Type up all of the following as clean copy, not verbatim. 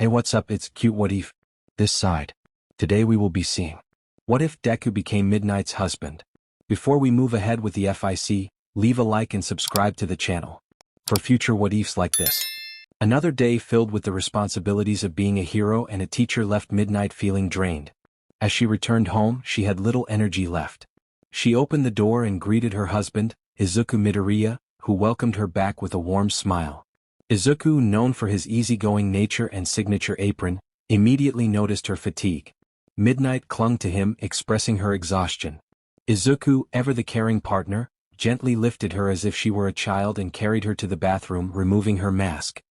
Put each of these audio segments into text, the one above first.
Hey, what's up? It's cute. What if? This side. Today we will be seeing. What if Deku became Midnight's husband? Before we move ahead with the FIC, leave a like and subscribe to the channel for future what ifs like this. Another day filled with the responsibilities of being a hero and a teacher left Midnight feeling drained. As she returned home, she had little energy left. She opened the door and greeted her husband, Izuku Midoriya, who welcomed her back with a warm smile. Izuku, known for his easygoing nature and signature apron, immediately noticed her fatigue. Midnight clung to him, expressing her exhaustion. Izuku, ever the caring partner, gently lifted her as if she were a child and carried her to the bathroom, removing her mask.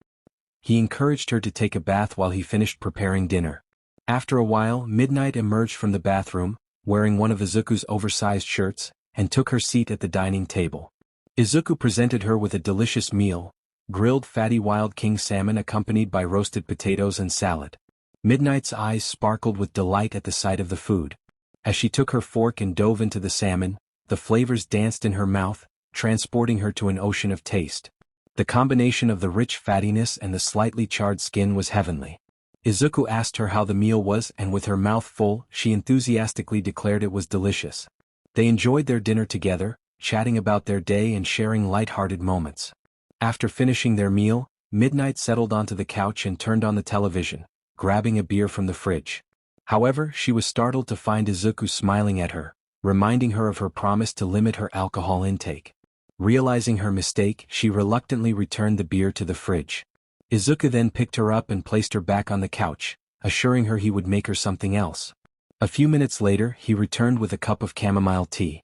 He encouraged her to take a bath while he finished preparing dinner. After a while, Midnight emerged from the bathroom, wearing one of Izuku's oversized shirts, and took her seat at the dining table. Izuku presented her with a delicious meal, grilled fatty wild king salmon accompanied by roasted potatoes and salad. Midnight's eyes sparkled with delight at the sight of the food. As she took her fork and dove into the salmon, the flavors danced in her mouth, transporting her to an ocean of taste. The combination of the rich fattiness and the slightly charred skin was heavenly. Izuku asked her how the meal was, and with her mouth full, she enthusiastically declared it was delicious. They enjoyed their dinner together, chatting about their day and sharing light-hearted moments. After finishing their meal, Midnight settled onto the couch and turned on the television, grabbing a beer from the fridge. However, she was startled to find Izuku smiling at her, reminding her of her promise to limit her alcohol intake. Realizing her mistake, she reluctantly returned the beer to the fridge. Izuku then picked her up and placed her back on the couch, assuring her he would make her something else. A few minutes later, he returned with a cup of chamomile tea.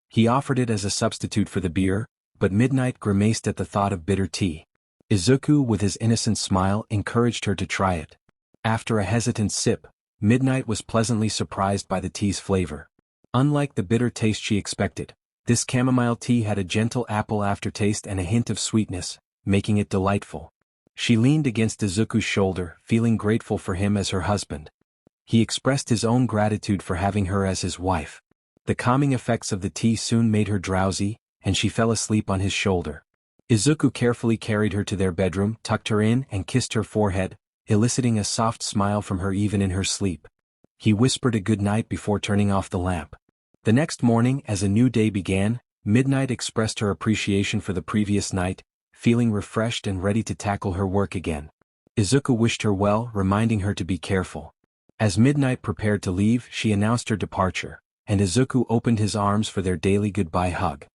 He offered it as a substitute for the beer, but Midnight grimaced at the thought of bitter tea. Izuku, with his innocent smile, encouraged her to try it. After a hesitant sip, Midnight was pleasantly surprised by the tea's flavor. Unlike the bitter taste she expected, this chamomile tea had a gentle apple aftertaste and a hint of sweetness, making it delightful. She leaned against Izuku's shoulder, feeling grateful for him as her husband. He expressed his own gratitude for having her as his wife. The calming effects of the tea soon made her drowsy, and she fell asleep on his shoulder. Izuku carefully carried her to their bedroom, tucked her in, and kissed her forehead, eliciting a soft smile from her even in her sleep. He whispered a good night before turning off the lamp. The next morning, as a new day began, Midnight expressed her appreciation for the previous night, feeling refreshed and ready to tackle her work again. Izuku wished her well, reminding her to be careful. As Midnight prepared to leave, she announced her departure, and Izuku opened his arms for their daily goodbye hug.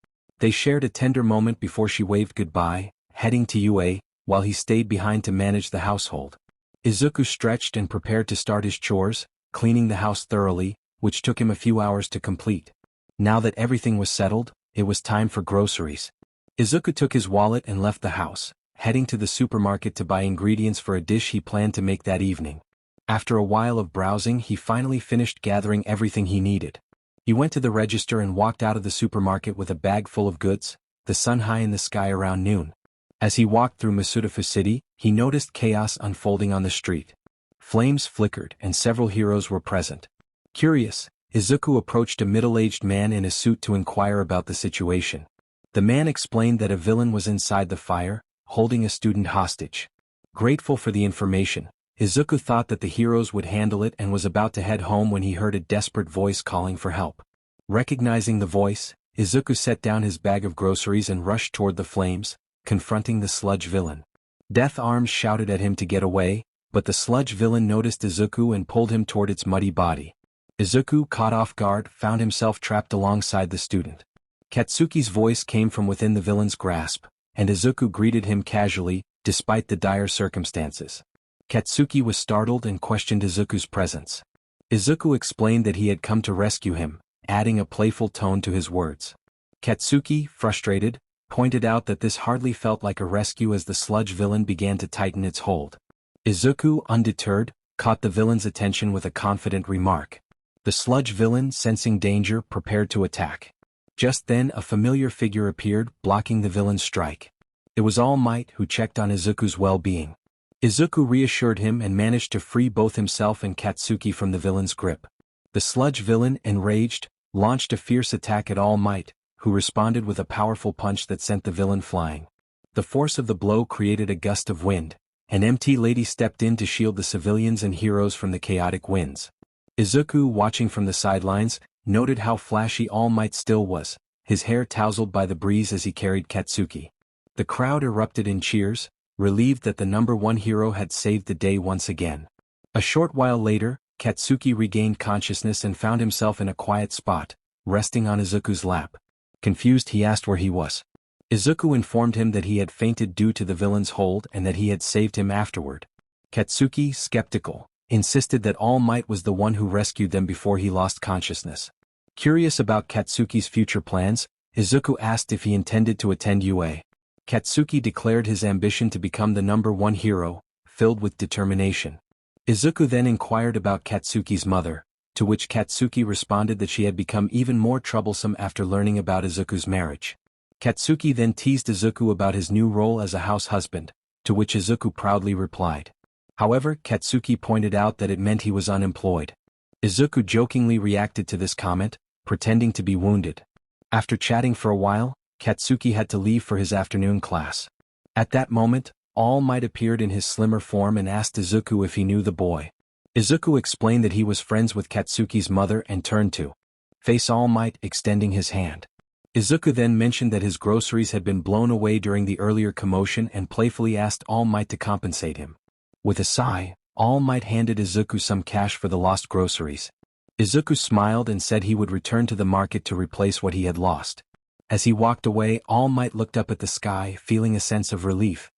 They shared a tender moment before she waved goodbye, heading to UA, while he stayed behind to manage the household. Izuku stretched and prepared to start his chores, cleaning the house thoroughly, which took him a few hours to complete. Now that everything was settled, it was time for groceries. Izuku took his wallet and left the house, heading to the supermarket to buy ingredients for a dish he planned to make that evening. After a while of browsing, he finally finished gathering everything he needed. He went to the register and walked out of the supermarket with a bag full of goods, the sun high in the sky around noon. As he walked through Masudafu City, he noticed chaos unfolding on the street. Flames flickered and several heroes were present. Curious, Izuku approached a middle-aged man in a suit to inquire about the situation. The man explained that a villain was inside the fire, holding a student hostage. Grateful for the information, Izuku thought that the heroes would handle it and was about to head home when he heard a desperate voice calling for help. Recognizing the voice, Izuku set down his bag of groceries and rushed toward the flames, confronting the sludge villain. Death Arms shouted at him to get away, but the sludge villain noticed Izuku and pulled him toward its muddy body. Izuku, caught off guard, found himself trapped alongside the student. Katsuki's voice came from within the villain's grasp, and Izuku greeted him casually, despite the dire circumstances. Katsuki was startled and questioned Izuku's presence. Izuku explained that he had come to rescue him, adding a playful tone to his words. Katsuki, frustrated, pointed out that this hardly felt like a rescue as the sludge villain began to tighten its hold. Izuku, undeterred, caught the villain's attention with a confident remark. The sludge villain, sensing danger, prepared to attack. Just then a familiar figure appeared, blocking the villain's strike. It was All Might, who checked on Izuku's well-being. Izuku reassured him and managed to free both himself and Katsuki from the villain's grip. The sludge villain, enraged, launched a fierce attack at All Might, who responded with a powerful punch that sent the villain flying. The force of the blow created a gust of wind, An MT lady stepped in to shield the civilians and heroes from the chaotic winds. Izuku, watching from the sidelines, noted how flashy All Might still was, his hair tousled by the breeze as he carried Katsuki. The crowd erupted in cheers, relieved that the number one hero had saved the day once again. A short while later, Katsuki regained consciousness and found himself in a quiet spot, resting on Izuku's lap. Confused, he asked where he was. Izuku informed him that he had fainted due to the villain's hold and that he had saved him afterward. Katsuki, skeptical, insisted that All Might was the one who rescued them before he lost consciousness. Curious about Katsuki's future plans, Izuku asked if he intended to attend UA. Katsuki declared his ambition to become the number one hero, filled with determination. Izuku then inquired about Katsuki's mother, to which Katsuki responded that she had become even more troublesome after learning about Izuku's marriage. Katsuki then teased Izuku about his new role as a house husband, to which Izuku proudly replied. However, Katsuki pointed out that it meant he was unemployed. Izuku jokingly reacted to this comment, pretending to be wounded. After chatting for a while, Katsuki had to leave for his afternoon class. At that moment, All Might appeared in his slimmer form and asked Izuku if he knew the boy. Izuku explained that he was friends with Katsuki's mother and turned to face All Might, extending his hand. Izuku then mentioned that his groceries had been blown away during the earlier commotion and playfully asked All Might to compensate him. With a sigh, All Might handed Izuku some cash for the lost groceries. Izuku smiled and said he would return to the market to replace what he had lost. As he walked away, All Might looked up at the sky, feeling a sense of relief.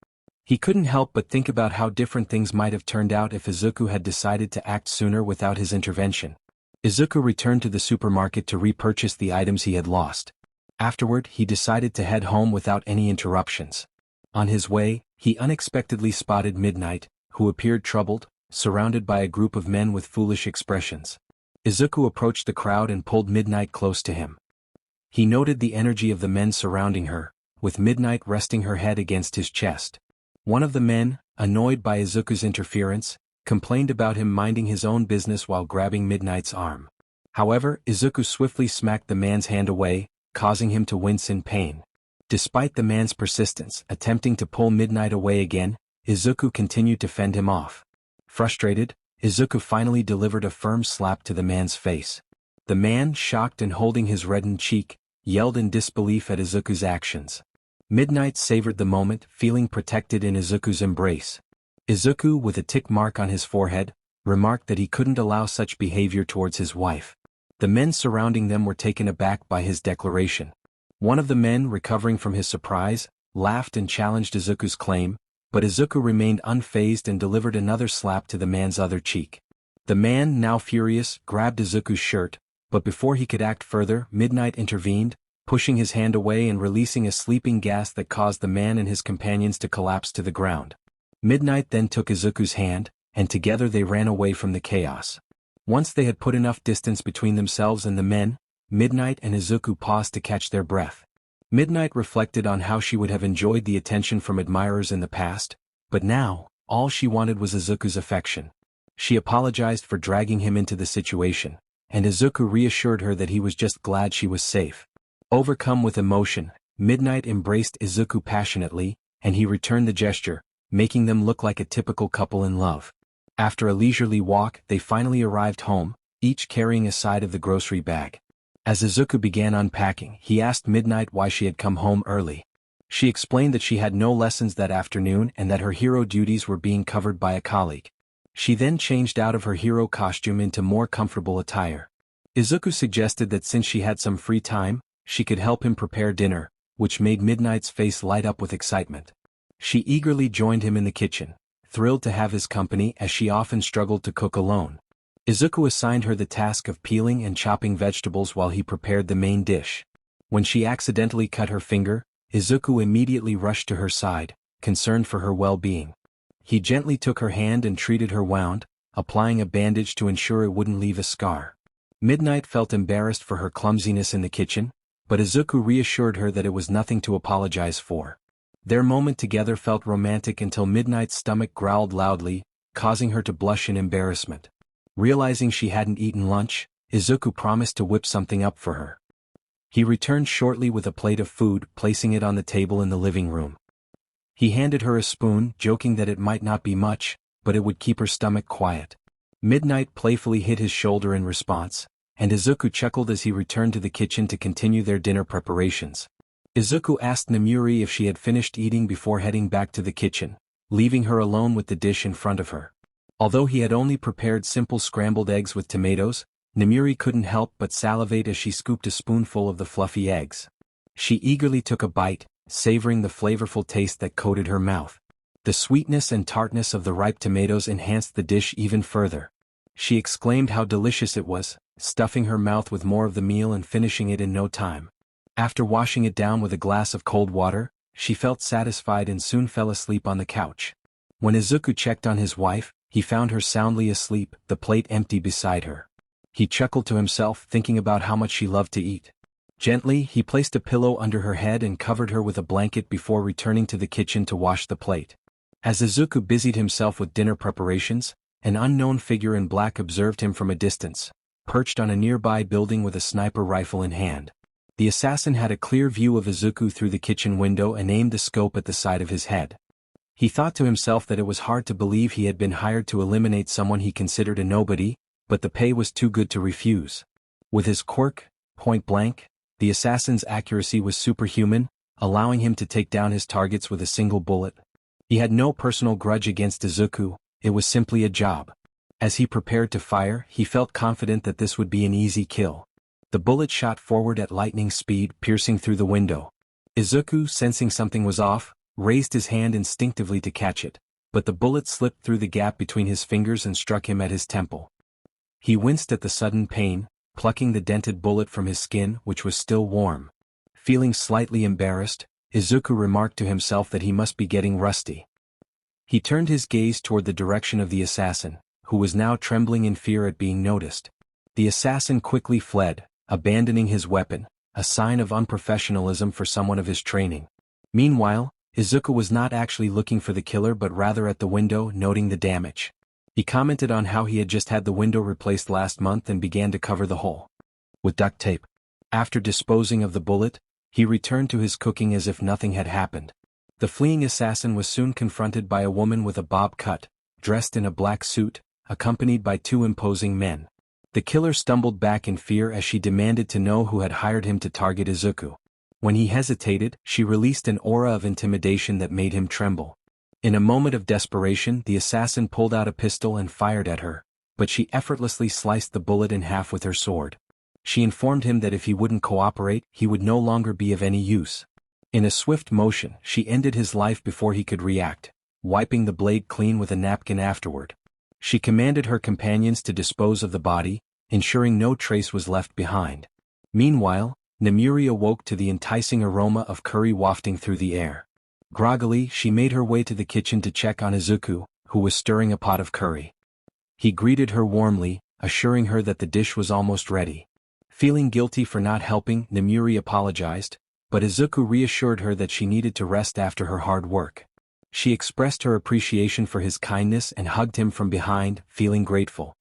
He couldn't help but think about how different things might have turned out if Izuku had decided to act sooner without his intervention. Izuku returned to the supermarket to repurchase the items he had lost. Afterward, he decided to head home without any interruptions. On his way, he unexpectedly spotted Midnight, who appeared troubled, surrounded by a group of men with foolish expressions. Izuku approached the crowd and pulled Midnight close to him. He noted the energy of the men surrounding her, with Midnight resting her head against his chest. One of the men, annoyed by Izuku's interference, complained about him minding his own business while grabbing Midnight's arm. However, Izuku swiftly smacked the man's hand away, causing him to wince in pain. Despite the man's persistence, attempting to pull Midnight away again, Izuku continued to fend him off. Frustrated, Izuku finally delivered a firm slap to the man's face. The man, shocked and holding his reddened cheek, yelled in disbelief at Izuku's actions. Midnight savored the moment, feeling protected in Izuku's embrace. Izuku, with a tick mark on his forehead, remarked that he couldn't allow such behavior towards his wife. The men surrounding them were taken aback by his declaration. One of the men, recovering from his surprise, laughed and challenged Izuku's claim, but Izuku remained unfazed and delivered another slap to the man's other cheek. The man, now furious, grabbed Izuku's shirt, but before he could act further, Midnight intervened, pushing his hand away and releasing a sleeping gas that caused the man and his companions to collapse to the ground. Midnight then took Izuku's hand, and together they ran away from the chaos. Once they had put enough distance between themselves and the men, Midnight and Izuku paused to catch their breath. Midnight reflected on how she would have enjoyed the attention from admirers in the past, but now, all she wanted was Izuku's affection. She apologized for dragging him into the situation, and Izuku reassured her that he was just glad she was safe. Overcome with emotion, Midnight embraced Izuku passionately, and he returned the gesture, making them look like a typical couple in love. After a leisurely walk, they finally arrived home, each carrying a side of the grocery bag. As Izuku began unpacking, he asked Midnight why she had come home early. She explained that she had no lessons that afternoon and that her hero duties were being covered by a colleague. She then changed out of her hero costume into more comfortable attire. Izuku suggested that since she had some free time, she could help him prepare dinner, which made Midnight's face light up with excitement. She eagerly joined him in the kitchen, thrilled to have his company as she often struggled to cook alone. Izuku assigned her the task of peeling and chopping vegetables while he prepared the main dish. When she accidentally cut her finger, Izuku immediately rushed to her side, concerned for her well-being. He gently took her hand and treated her wound, applying a bandage to ensure it wouldn't leave a scar. Midnight felt embarrassed for her clumsiness in the kitchen, but Izuku reassured her that it was nothing to apologize for. Their moment together felt romantic until Midnight's stomach growled loudly, causing her to blush in embarrassment. Realizing she hadn't eaten lunch, Izuku promised to whip something up for her. He returned shortly with a plate of food, placing it on the table in the living room. He handed her a spoon, joking that it might not be much, but it would keep her stomach quiet. Midnight playfully hit his shoulder in response, and Izuku chuckled as he returned to the kitchen to continue their dinner preparations. Izuku asked Nemuri if she had finished eating before heading back to the kitchen, leaving her alone with the dish in front of her. Although he had only prepared simple scrambled eggs with tomatoes, Nemuri couldn't help but salivate as she scooped a spoonful of the fluffy eggs. She eagerly took a bite, savoring the flavorful taste that coated her mouth. The sweetness and tartness of the ripe tomatoes enhanced the dish even further. She exclaimed how delicious it was, stuffing her mouth with more of the meal and finishing it in no time. After washing it down with a glass of cold water, she felt satisfied and soon fell asleep on the couch. When Izuku checked on his wife, he found her soundly asleep, the plate empty beside her. He chuckled to himself, thinking about how much she loved to eat. Gently, he placed a pillow under her head and covered her with a blanket before returning to the kitchen to wash the plate. As Izuku busied himself with dinner preparations, an unknown figure in black observed him from a distance, perched on a nearby building with a sniper rifle in hand. The assassin had a clear view of Izuku through the kitchen window and aimed the scope at the side of his head. He thought to himself that it was hard to believe he had been hired to eliminate someone he considered a nobody, but the pay was too good to refuse. With his quirk, point blank, the assassin's accuracy was superhuman, allowing him to take down his targets with a single bullet. He had no personal grudge against Izuku, it was simply a job. As he prepared to fire, he felt confident that this would be an easy kill. The bullet shot forward at lightning speed, piercing through the window. Izuku, sensing something was off, raised his hand instinctively to catch it, but the bullet slipped through the gap between his fingers and struck him at his temple. He winced at the sudden pain, plucking the dented bullet from his skin, which was still warm. Feeling slightly embarrassed, Izuku remarked to himself that he must be getting rusty. He turned his gaze toward the direction of the assassin, who was now trembling in fear at being noticed. The assassin quickly fled, abandoning his weapon, a sign of unprofessionalism for someone of his training. Meanwhile, Izuku was not actually looking for the killer but rather at the window, noting the damage. He commented on how he had just had the window replaced last month and began to cover the hole with duct tape. After disposing of the bullet, he returned to his cooking as if nothing had happened. The fleeing assassin was soon confronted by a woman with a bob cut, dressed in a black suit, accompanied by two imposing men. The killer stumbled back in fear as she demanded to know who had hired him to target Izuku. When he hesitated, she released an aura of intimidation that made him tremble. In a moment of desperation, the assassin pulled out a pistol and fired at her, but she effortlessly sliced the bullet in half with her sword. She informed him that if he wouldn't cooperate, he would no longer be of any use. In a swift motion, she ended his life before he could react, wiping the blade clean with a napkin afterward. She commanded her companions to dispose of the body, ensuring no trace was left behind. Meanwhile, Nemuri awoke to the enticing aroma of curry wafting through the air. Groggily, she made her way to the kitchen to check on Izuku, who was stirring a pot of curry. He greeted her warmly, assuring her that the dish was almost ready. Feeling guilty for not helping, Nemuri apologized, but Izuku reassured her that she needed to rest after her hard work. She expressed her appreciation for his kindness and hugged him from behind, feeling grateful.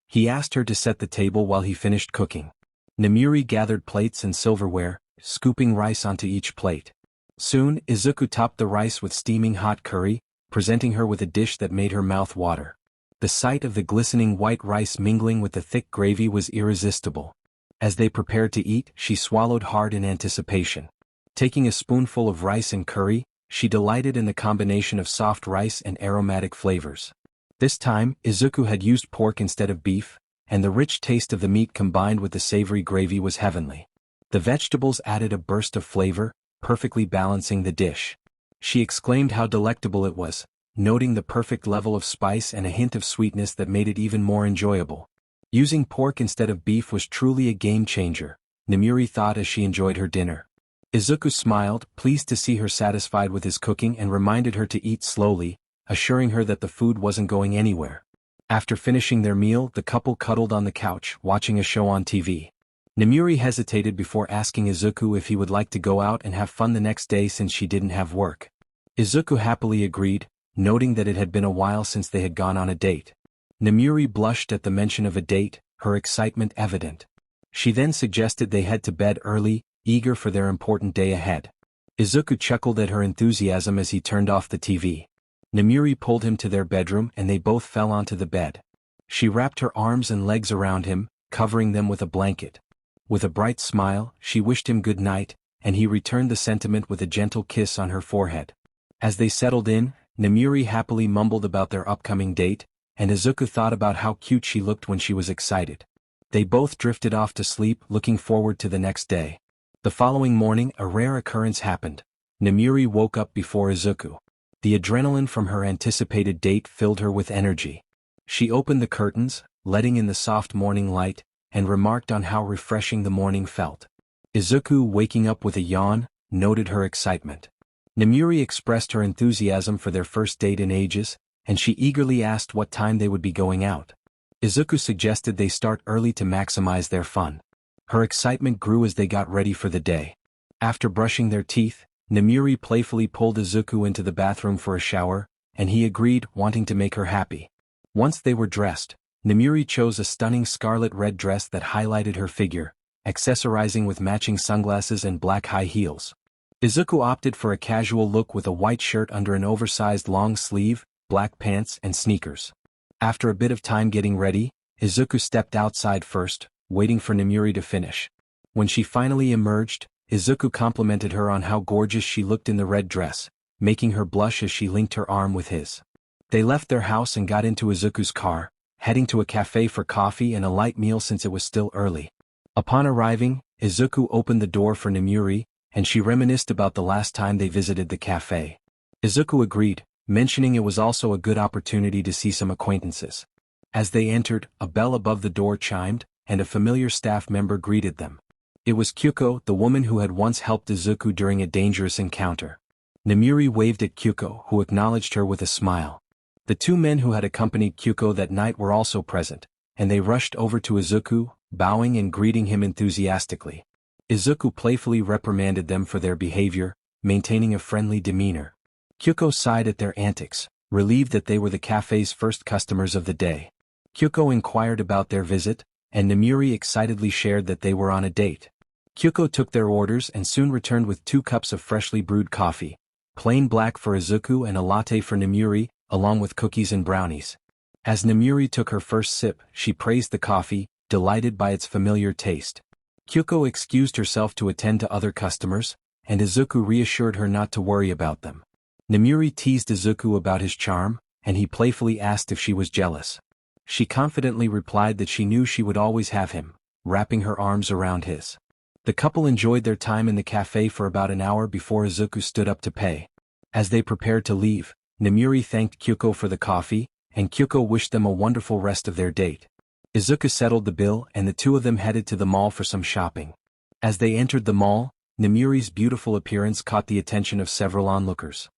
He asked her to set the table while he finished cooking. Nemuri gathered plates and silverware, scooping rice onto each plate. Soon, Izuku topped the rice with steaming hot curry, presenting her with a dish that made her mouth water. The sight of the glistening white rice mingling with the thick gravy was irresistible. As they prepared to eat, she swallowed hard in anticipation. Taking a spoonful of rice and curry, she delighted in the combination of soft rice and aromatic flavors. This time, Izuku had used pork instead of beef, and the rich taste of the meat combined with the savory gravy was heavenly. The vegetables added a burst of flavor, perfectly balancing the dish. She exclaimed how delectable it was, noting the perfect level of spice and a hint of sweetness that made it even more enjoyable. Using pork instead of beef was truly a game changer, Nemuri thought as she enjoyed her dinner. Izuku smiled, pleased to see her satisfied with his cooking, and reminded her to eat slowly, assuring her that the food wasn't going anywhere. After finishing their meal, the couple cuddled on the couch, watching a show on TV. Nemuri hesitated before asking Izuku if he would like to go out and have fun the next day since she didn't have work. Izuku happily agreed, noting that it had been a while since they had gone on a date. Nemuri blushed at the mention of a date, her excitement evident. She then suggested they head to bed early, eager for their important day ahead. Izuku chuckled at her enthusiasm as he turned off the TV. Nemuri pulled him to their bedroom and they both fell onto the bed. She wrapped her arms and legs around him, covering them with a blanket. With a bright smile, she wished him good night, and he returned the sentiment with a gentle kiss on her forehead. As they settled in, Nemuri happily mumbled about their upcoming date, and Izuku thought about how cute she looked when she was excited. They both drifted off to sleep, looking forward to the next day. The following morning, a rare occurrence happened. Nemuri woke up before Izuku. The adrenaline from her anticipated date filled her with energy. She opened the curtains, letting in the soft morning light, and remarked on how refreshing the morning felt. Izuku, waking up with a yawn, noted her excitement. Nemuri expressed her enthusiasm for their first date in ages, and she eagerly asked what time they would be going out. Izuku suggested they start early to maximize their fun. Her excitement grew as they got ready for the day. After brushing their teeth, Nemuri playfully pulled Izuku into the bathroom for a shower, and he agreed, wanting to make her happy. Once they were dressed, Nemuri chose a stunning scarlet-red dress that highlighted her figure, accessorizing with matching sunglasses and black high heels. Izuku opted for a casual look with a white shirt under an oversized long sleeve, black pants and sneakers. After a bit of time getting ready, Izuku stepped outside first, waiting for Nemuri to finish. When she finally emerged, Izuku complimented her on how gorgeous she looked in the red dress, making her blush as she linked her arm with his. They left their house and got into Izuku's car, heading to a cafe for coffee and a light meal since it was still early. Upon arriving, Izuku opened the door for Nemuri, and she reminisced about the last time they visited the cafe. Izuku agreed, mentioning it was also a good opportunity to see some acquaintances. As they entered, a bell above the door chimed, and a familiar staff member greeted them. It was Kyuko, the woman who had once helped Izuku during a dangerous encounter. Nemuri waved at Kyuko, who acknowledged her with a smile. The two men who had accompanied Kyuko that night were also present, and they rushed over to Izuku, bowing and greeting him enthusiastically. Izuku playfully reprimanded them for their behavior, maintaining a friendly demeanor. Kyuko sighed at their antics, relieved that they were the cafe's first customers of the day. Kyuko inquired about their visit, and Nemuri excitedly shared that they were on a date. Kyuko took their orders and soon returned with 2 cups of freshly brewed coffee, plain black for Izuku and a latte for Nemuri, along with cookies and brownies. As Nemuri took her first sip, she praised the coffee, delighted by its familiar taste. Kyuko excused herself to attend to other customers, and Izuku reassured her not to worry about them. Nemuri teased Izuku about his charm, and he playfully asked if she was jealous. She confidently replied that she knew she would always have him, wrapping her arms around his. The couple enjoyed their time in the cafe for about an hour before Izuku stood up to pay. As they prepared to leave, Nemuri thanked Kyuko for the coffee, and Kyuko wished them a wonderful rest of their date. Izuku settled the bill and the two of them headed to the mall for some shopping. As they entered the mall, Nemuri's beautiful appearance caught the attention of several onlookers.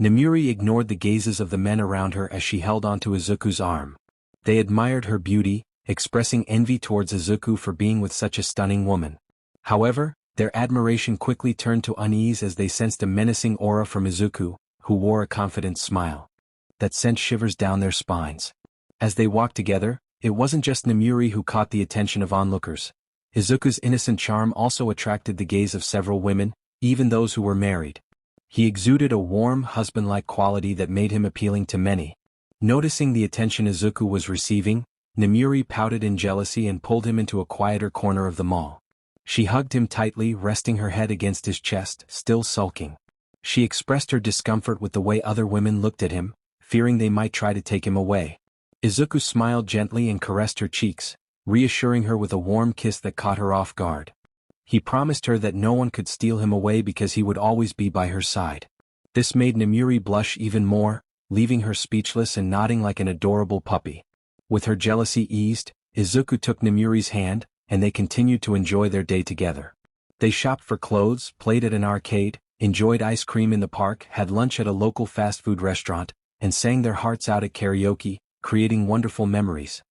Nemuri ignored the gazes of the men around her as she held onto Izuku's arm. They admired her beauty, expressing envy towards Izuku for being with such a stunning woman. However, their admiration quickly turned to unease as they sensed a menacing aura from Izuku, who wore a confident smile that sent shivers down their spines. As they walked together, it wasn't just Nemuri who caught the attention of onlookers. Izuku's innocent charm also attracted the gaze of several women, even those who were married. He exuded a warm, husband-like quality that made him appealing to many. Noticing the attention Izuku was receiving, Nemuri pouted in jealousy and pulled him into a quieter corner of the mall. She hugged him tightly, resting her head against his chest, still sulking. She expressed her discomfort with the way other women looked at him, fearing they might try to take him away. Izuku smiled gently and caressed her cheeks, reassuring her with a warm kiss that caught her off guard. He promised her that no one could steal him away because he would always be by her side. This made Nemuri blush even more, leaving her speechless and nodding like an adorable puppy. With her jealousy eased, Izuku took Nemuri's hand, and they continued to enjoy their day together. They shopped for clothes, played at an arcade, enjoyed ice cream in the park, had lunch at a local fast food restaurant, and sang their hearts out at karaoke, creating wonderful memories.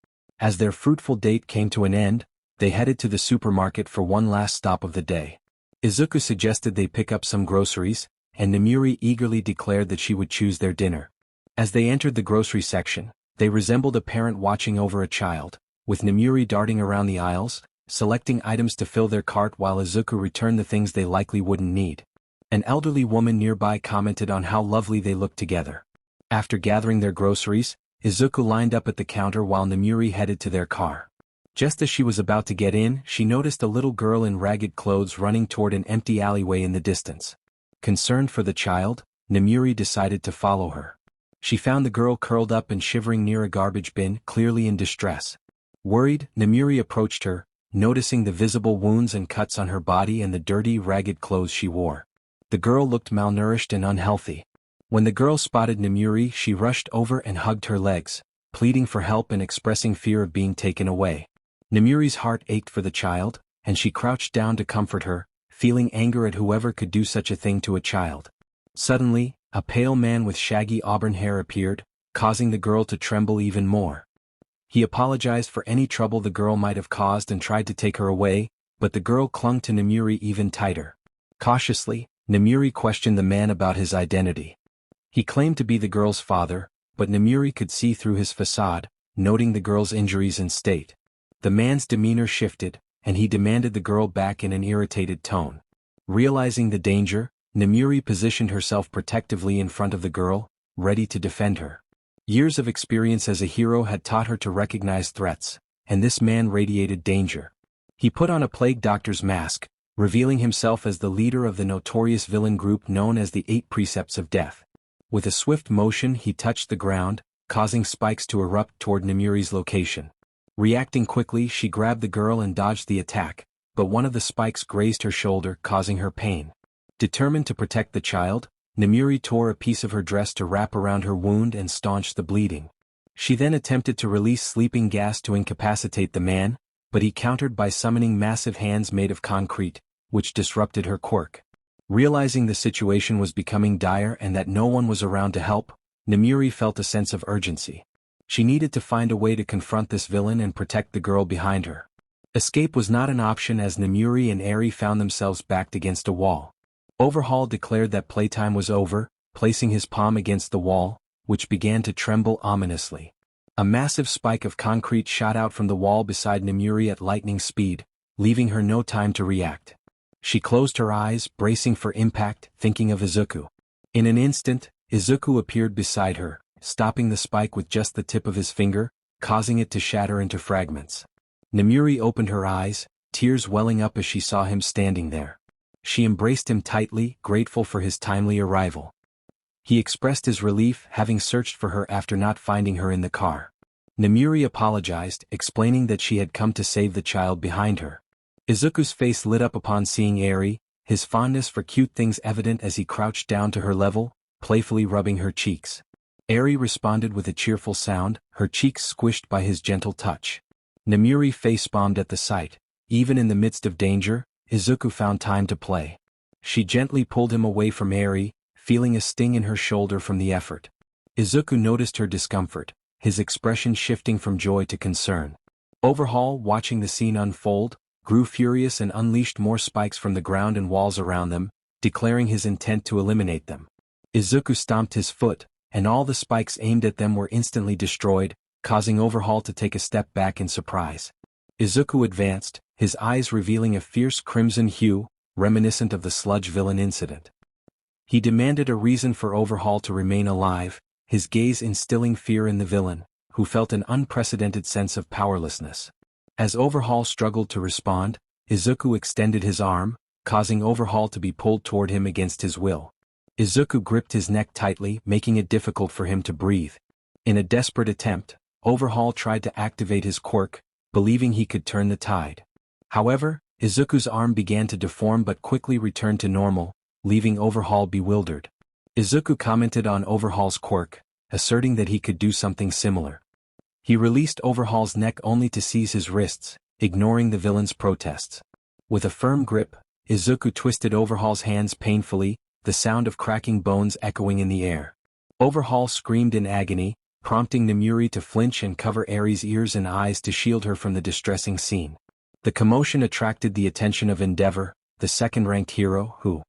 As their fruitful date came to an end, they headed to the supermarket for one last stop of the day. Izuku suggested they pick up some groceries, and Nemuri eagerly declared that she would choose their dinner. As they entered the grocery section, they resembled a parent watching over a child, with Nemuri darting around the aisles, selecting items to fill their cart while Izuku returned the things they likely wouldn't need. An elderly woman nearby commented on how lovely they looked together. After gathering their groceries, Izuku lined up at the counter while Nemuri headed to their car. Just as she was about to get in, she noticed a little girl in ragged clothes running toward an empty alleyway in the distance. Concerned for the child, Nemuri decided to follow her. She found the girl curled up and shivering near a garbage bin, clearly in distress. Worried, Nemuri approached her, noticing the visible wounds and cuts on her body and the dirty, ragged clothes she wore. The girl looked malnourished and unhealthy. When the girl spotted Nemuri, she rushed over and hugged her legs, pleading for help and expressing fear of being taken away. Nemuri's heart ached for the child, and she crouched down to comfort her, feeling anger at whoever could do such a thing to a child. Suddenly, a pale man with shaggy auburn hair appeared, causing the girl to tremble even more. He apologized for any trouble the girl might have caused and tried to take her away, but the girl clung to Nemuri even tighter. Cautiously, Nemuri questioned the man about his identity. He claimed to be the girl's father, but Nemuri could see through his facade, noting the girl's injuries and state. The man's demeanor shifted, and he demanded the girl back in an irritated tone. Realizing the danger, Nemuri positioned herself protectively in front of the girl, ready to defend her. Years of experience as a hero had taught her to recognize threats, and this man radiated danger. He put on a plague doctor's mask, revealing himself as the leader of the notorious villain group known as the 8 Precepts of Death. With a swift motion he touched the ground, causing spikes to erupt toward Nemuri's location. Reacting quickly, she grabbed the girl and dodged the attack, but one of the spikes grazed her shoulder, causing her pain. Determined to protect the child, Nemuri tore a piece of her dress to wrap around her wound and staunch the bleeding. She then attempted to release sleeping gas to incapacitate the man, but he countered by summoning massive hands made of concrete, which disrupted her quirk. Realizing the situation was becoming dire and that no one was around to help, Nemuri felt a sense of urgency. She needed to find a way to confront this villain and protect the girl behind her. Escape was not an option as Nemuri and Eri found themselves backed against a wall. Overhaul declared that playtime was over, placing his palm against the wall, which began to tremble ominously. A massive spike of concrete shot out from the wall beside Nemuri at lightning speed, leaving her no time to react. She closed her eyes, bracing for impact, thinking of Izuku. In an instant, Izuku appeared beside her, stopping the spike with just the tip of his finger, causing it to shatter into fragments. Nemuri opened her eyes, tears welling up as she saw him standing there. She embraced him tightly, grateful for his timely arrival. He expressed his relief, having searched for her after not finding her in the car. Nemuri apologized, explaining that she had come to save the child behind her. Izuku's face lit up upon seeing Eri, his fondness for cute things evident as he crouched down to her level, playfully rubbing her cheeks. Eri responded with a cheerful sound, her cheeks squished by his gentle touch. Nemuri face-palmed at the sight. Even in the midst of danger, Izuku found time to play. She gently pulled him away from Eri, feeling a sting in her shoulder from the effort. Izuku noticed her discomfort, his expression shifting from joy to concern. Overhaul, watching the scene unfold, grew furious and unleashed more spikes from the ground and walls around them, declaring his intent to eliminate them. Izuku stomped his foot, and all the spikes aimed at them were instantly destroyed, causing Overhaul to take a step back in surprise. Izuku advanced, his eyes revealing a fierce crimson hue, reminiscent of the sludge villain incident. He demanded a reason for Overhaul to remain alive, his gaze instilling fear in the villain, who felt an unprecedented sense of powerlessness. As Overhaul struggled to respond, Izuku extended his arm, causing Overhaul to be pulled toward him against his will. Izuku gripped his neck tightly, making it difficult for him to breathe. In a desperate attempt, Overhaul tried to activate his quirk, believing he could turn the tide. However, Izuku's arm began to deform but quickly returned to normal, leaving Overhaul bewildered. Izuku commented on Overhaul's quirk, asserting that he could do something similar. He released Overhaul's neck only to seize his wrists, ignoring the villain's protests. With a firm grip, Izuku twisted Overhaul's hands painfully, the sound of cracking bones echoing in the air. Overhaul screamed in agony, prompting Nemuri to flinch and cover Eri's ears and eyes to shield her from the distressing scene. The commotion attracted the attention of Endeavor, the second-ranked hero, who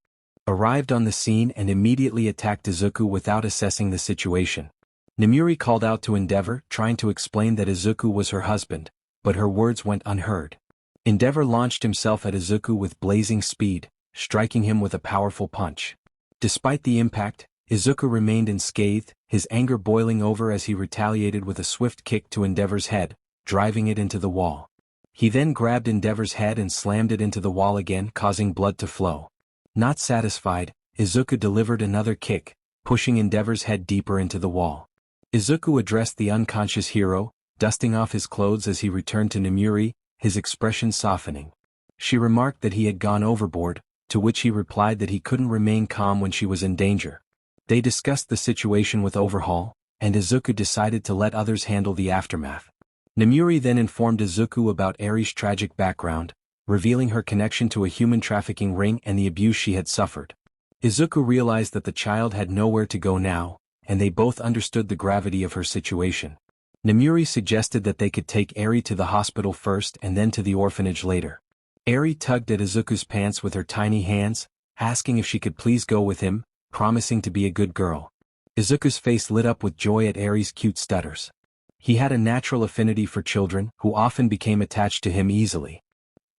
arrived on the scene and immediately attacked Izuku without assessing the situation. Nemuri called out to Endeavor, trying to explain that Izuku was her husband, but her words went unheard. Endeavor launched himself at Izuku with blazing speed, striking him with a powerful punch. Despite the impact, Izuku remained unscathed, his anger boiling over as he retaliated with a swift kick to Endeavor's head, driving it into the wall. He then grabbed Endeavor's head and slammed it into the wall again, causing blood to flow. Not satisfied, Izuku delivered another kick, pushing Endeavor's head deeper into the wall. Izuku addressed the unconscious hero, dusting off his clothes as he returned to Nemuri, his expression softening. She remarked that he had gone overboard, to which he replied that he couldn't remain calm when she was in danger. They discussed the situation with Overhaul, and Izuku decided to let others handle the aftermath. Nemuri then informed Izuku about Eri's tragic background, revealing her connection to a human trafficking ring and the abuse she had suffered. Izuku realized that the child had nowhere to go now, and they both understood the gravity of her situation. Nemuri suggested that they could take Eri to the hospital first and then to the orphanage later. Eri tugged at Izuku's pants with her tiny hands, asking if she could please go with him, promising to be a good girl. Izuku's face lit up with joy at Eri's cute stutters. He had a natural affinity for children, who often became attached to him easily.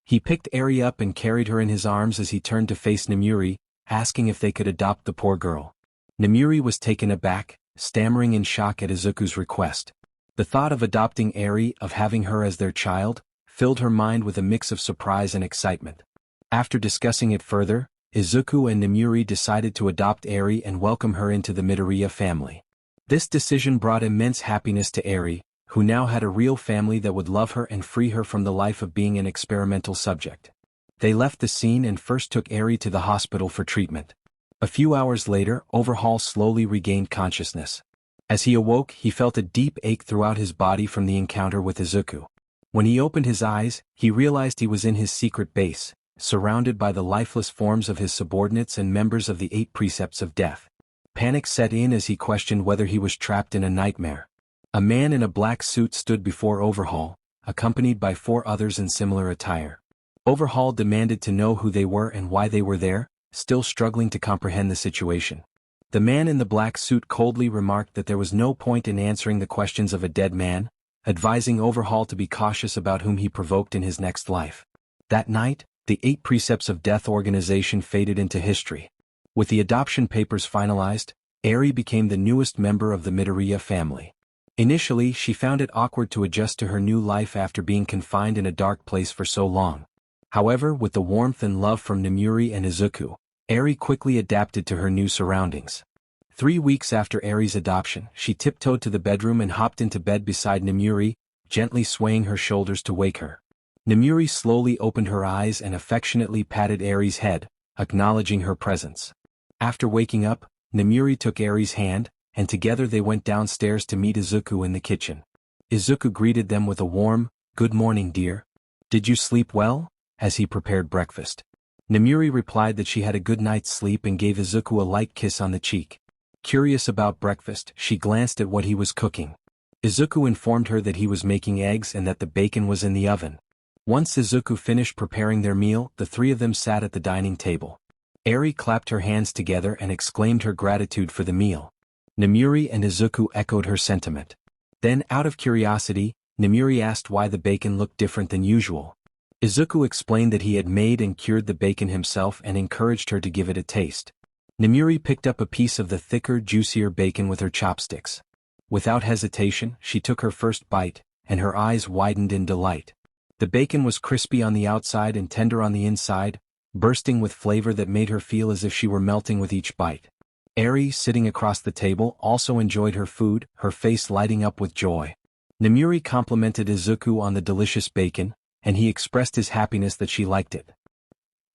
He picked Eri up and carried her in his arms as he turned to face Nemuri, asking if they could adopt the poor girl. Nemuri was taken aback, stammering in shock at Izuku's request. The thought of adopting Eri, of having her as their child, filled her mind with a mix of surprise and excitement. After discussing it further, Izuku and Nemuri decided to adopt Eri and welcome her into the Midoriya family. This decision brought immense happiness to Eri, who now had a real family that would love her and free her from the life of being an experimental subject. They left the scene and first took Eri to the hospital for treatment. A few hours later, Overhaul slowly regained consciousness. As he awoke, he felt a deep ache throughout his body from the encounter with Izuku. When he opened his eyes, he realized he was in his secret base, surrounded by the lifeless forms of his subordinates and members of the 8 Precepts of Death. Panic set in as he questioned whether he was trapped in a nightmare. A man in a black suit stood before Overhaul, accompanied by 4 others in similar attire. Overhaul demanded to know who they were and why they were there, still struggling to comprehend the situation. The man in the black suit coldly remarked that there was no point in answering the questions of a dead man, advising Overhaul to be cautious about whom he provoked in his next life. That night, the 8 Precepts of Death organization faded into history. With the adoption papers finalized, Eri became the newest member of the Midoriya family. Initially, she found it awkward to adjust to her new life after being confined in a dark place for so long. However, with the warmth and love from Nemuri and Izuku, Eri quickly adapted to her new surroundings. 3 weeks after Eri's adoption, she tiptoed to the bedroom and hopped into bed beside Nemuri, gently swaying her shoulders to wake her. Nemuri slowly opened her eyes and affectionately patted Eri's head, acknowledging her presence. After waking up, Nemuri took Eri's hand, and together they went downstairs to meet Izuku in the kitchen. Izuku greeted them with a warm, "Good morning, dear. Did you sleep well?" as he prepared breakfast. Nemuri replied that she had a good night's sleep and gave Izuku a light kiss on the cheek. Curious about breakfast, she glanced at what he was cooking. Izuku informed her that he was making eggs and that the bacon was in the oven. Once Izuku finished preparing their meal, the 3 of them sat at the dining table. Eri clapped her hands together and exclaimed her gratitude for the meal. Nemuri and Izuku echoed her sentiment. Then, out of curiosity, Nemuri asked why the bacon looked different than usual. Izuku explained that he had made and cured the bacon himself and encouraged her to give it a taste. Nemuri picked up a piece of the thicker, juicier bacon with her chopsticks. Without hesitation, she took her first bite, and her eyes widened in delight. The bacon was crispy on the outside and tender on the inside, bursting with flavor that made her feel as if she were melting with each bite. Eri, sitting across the table, also enjoyed her food, her face lighting up with joy. Nemuri complimented Izuku on the delicious bacon, and he expressed his happiness that she liked it.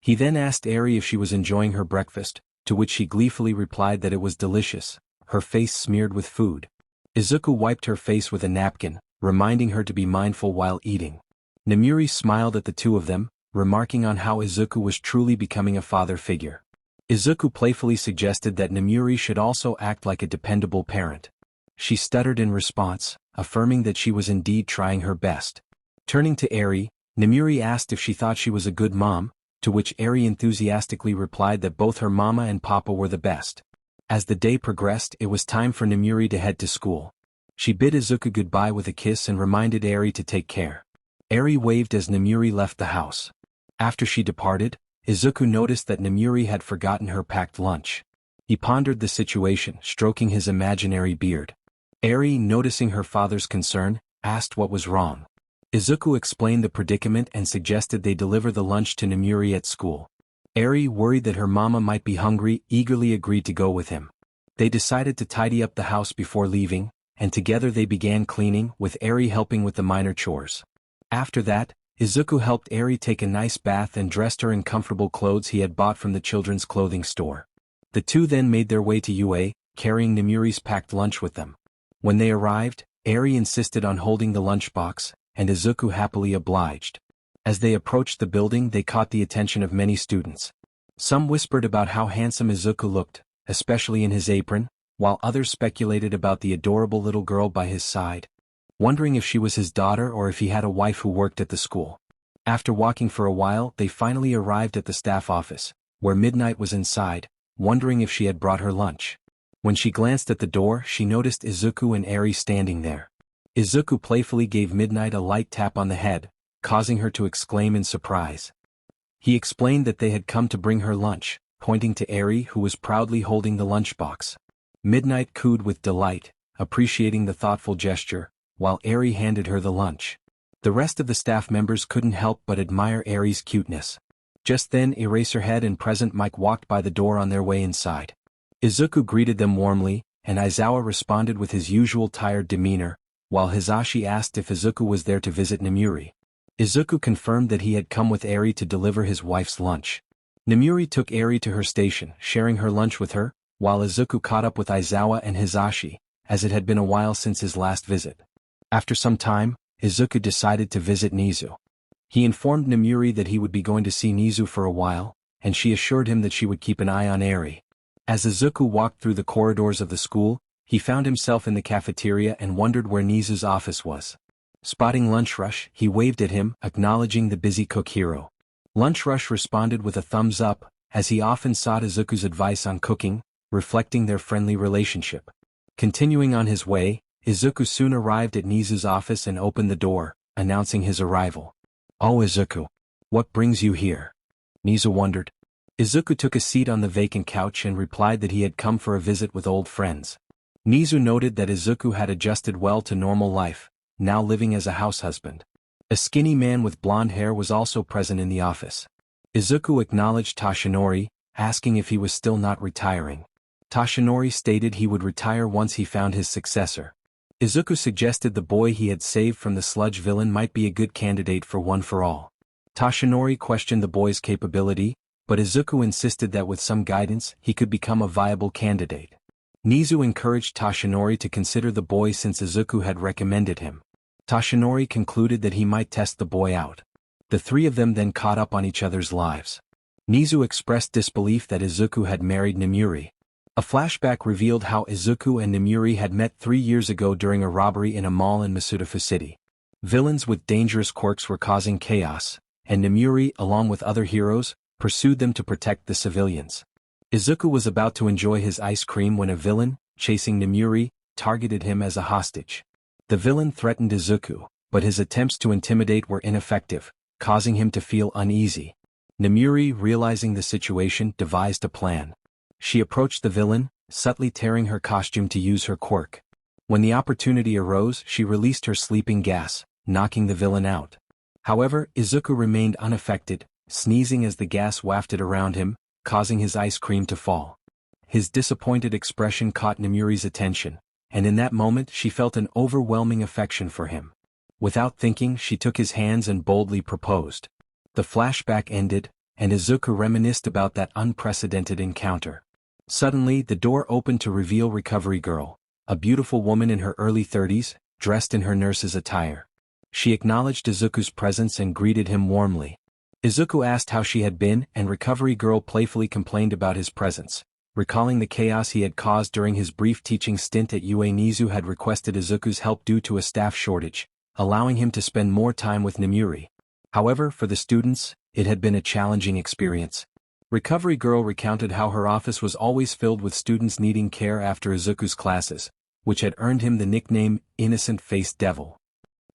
He then asked Eri if she was enjoying her breakfast, to which she gleefully replied that it was delicious, her face smeared with food. Izuku wiped her face with a napkin, reminding her to be mindful while eating. Nemuri smiled at the 2 of them, remarking on how Izuku was truly becoming a father figure. Izuku playfully suggested that Nemuri should also act like a dependable parent. She stuttered in response, affirming that she was indeed trying her best. Turning to Eri, Nemuri asked if she thought she was a good mom, to which Eri enthusiastically replied that both her mama and papa were the best. As the day progressed, it was time for Nemuri to head to school. She bid Izuku goodbye with a kiss and reminded Eri to take care. Eri waved as Nemuri left the house. After she departed, Izuku noticed that Nemuri had forgotten her packed lunch. He pondered the situation, stroking his imaginary beard. Eri, noticing her father's concern, asked what was wrong. Izuku explained the predicament and suggested they deliver the lunch to Nemuri at school. Eri, worried that her mama might be hungry, eagerly agreed to go with him. They decided to tidy up the house before leaving, and together they began cleaning, with Eri helping with the minor chores. After that, Izuku helped Eri take a nice bath and dressed her in comfortable clothes he had bought from the children's clothing store. The two then made their way to UA, carrying Nemuri's packed lunch with them. When they arrived, Eri insisted on holding the lunchbox, and Izuku happily obliged. As they approached the building, they caught the attention of many students. Some whispered about how handsome Izuku looked, especially in his apron, while others speculated about the adorable little girl by his side, wondering if she was his daughter or if he had a wife who worked at the school. After walking for a while, they finally arrived at the staff office, where Midnight was inside, wondering if she had brought her lunch. When she glanced at the door, she noticed Izuku and Eri standing there. Izuku playfully gave Midnight a light tap on the head, causing her to exclaim in surprise. He explained that they had come to bring her lunch, pointing to Eri, who was proudly holding the lunchbox. Midnight cooed with delight, appreciating the thoughtful gesture, while Eri handed her the lunch. The rest of the staff members couldn't help but admire Eri's cuteness. Just then Eraserhead and Present Mike walked by the door on their way inside. Izuku greeted them warmly, and Aizawa responded with his usual tired demeanor, while Hizashi asked if Izuku was there to visit Nemuri. Izuku confirmed that he had come with Eri to deliver his wife's lunch. Nemuri took Eri to her station, sharing her lunch with her, while Izuku caught up with Aizawa and Hizashi, as it had been a while since his last visit. After some time, Izuku decided to visit Nizu. He informed Nemuri that he would be going to see Nizu for a while, and she assured him that she would keep an eye on Eri. As Izuku walked through the corridors of the school, he found himself in the cafeteria and wondered where Nizu's office was. Spotting Lunch Rush, he waved at him, acknowledging the busy cook hero. Lunch Rush responded with a thumbs up, as he often sought Izuku's advice on cooking, reflecting their friendly relationship. Continuing on his way, Izuku soon arrived at Nizu's office and opened the door, announcing his arrival. "Oh Izuku, what brings you here?" Nizu wondered. Izuku took a seat on the vacant couch and replied that he had come for a visit with old friends. Nizu noted that Izuku had adjusted well to normal life, now living as a house husband. A skinny man with blonde hair was also present in the office. Izuku acknowledged Toshinori, asking if he was still not retiring. Toshinori stated he would retire once he found his successor. Izuku suggested the boy he had saved from the sludge villain might be a good candidate for One for All. Toshinori questioned the boy's capability, but Izuku insisted that with some guidance he could become a viable candidate. Nizu encouraged Toshinori to consider the boy since Izuku had recommended him. Toshinori concluded that he might test the boy out. The three of them then caught up on each other's lives. Nizu expressed disbelief that Izuku had married Nemuri. A flashback revealed how Izuku and Nemuri had met 3 years ago during a robbery in a mall in Masudafu City. Villains with dangerous quirks were causing chaos, and Nemuri, along with other heroes, pursued them to protect the civilians. Izuku was about to enjoy his ice cream when a villain, chasing Nemuri, targeted him as a hostage. The villain threatened Izuku, but his attempts to intimidate were ineffective, causing him to feel uneasy. Nemuri, realizing the situation, devised a plan. She approached the villain, subtly tearing her costume to use her quirk. When the opportunity arose, she released her sleeping gas, knocking the villain out. However, Izuku remained unaffected, sneezing as the gas wafted around him, causing his ice cream to fall. His disappointed expression caught Nemuri's attention, and in that moment she felt an overwhelming affection for him. Without thinking, she took his hands and boldly proposed. The flashback ended, and Izuku reminisced about that unprecedented encounter. Suddenly, the door opened to reveal Recovery Girl, a beautiful woman in her early 30s, dressed in her nurse's attire. She acknowledged Izuku's presence and greeted him warmly. Izuku asked how she had been, and Recovery Girl playfully complained about his presence. Recalling the chaos he had caused during his brief teaching stint at UA, Nizu had requested Izuku's help due to a staff shortage, allowing him to spend more time with Nemuri. However, for the students, it had been a challenging experience. Recovery Girl recounted how her office was always filled with students needing care after Izuku's classes, which had earned him the nickname Innocent-Faced Devil.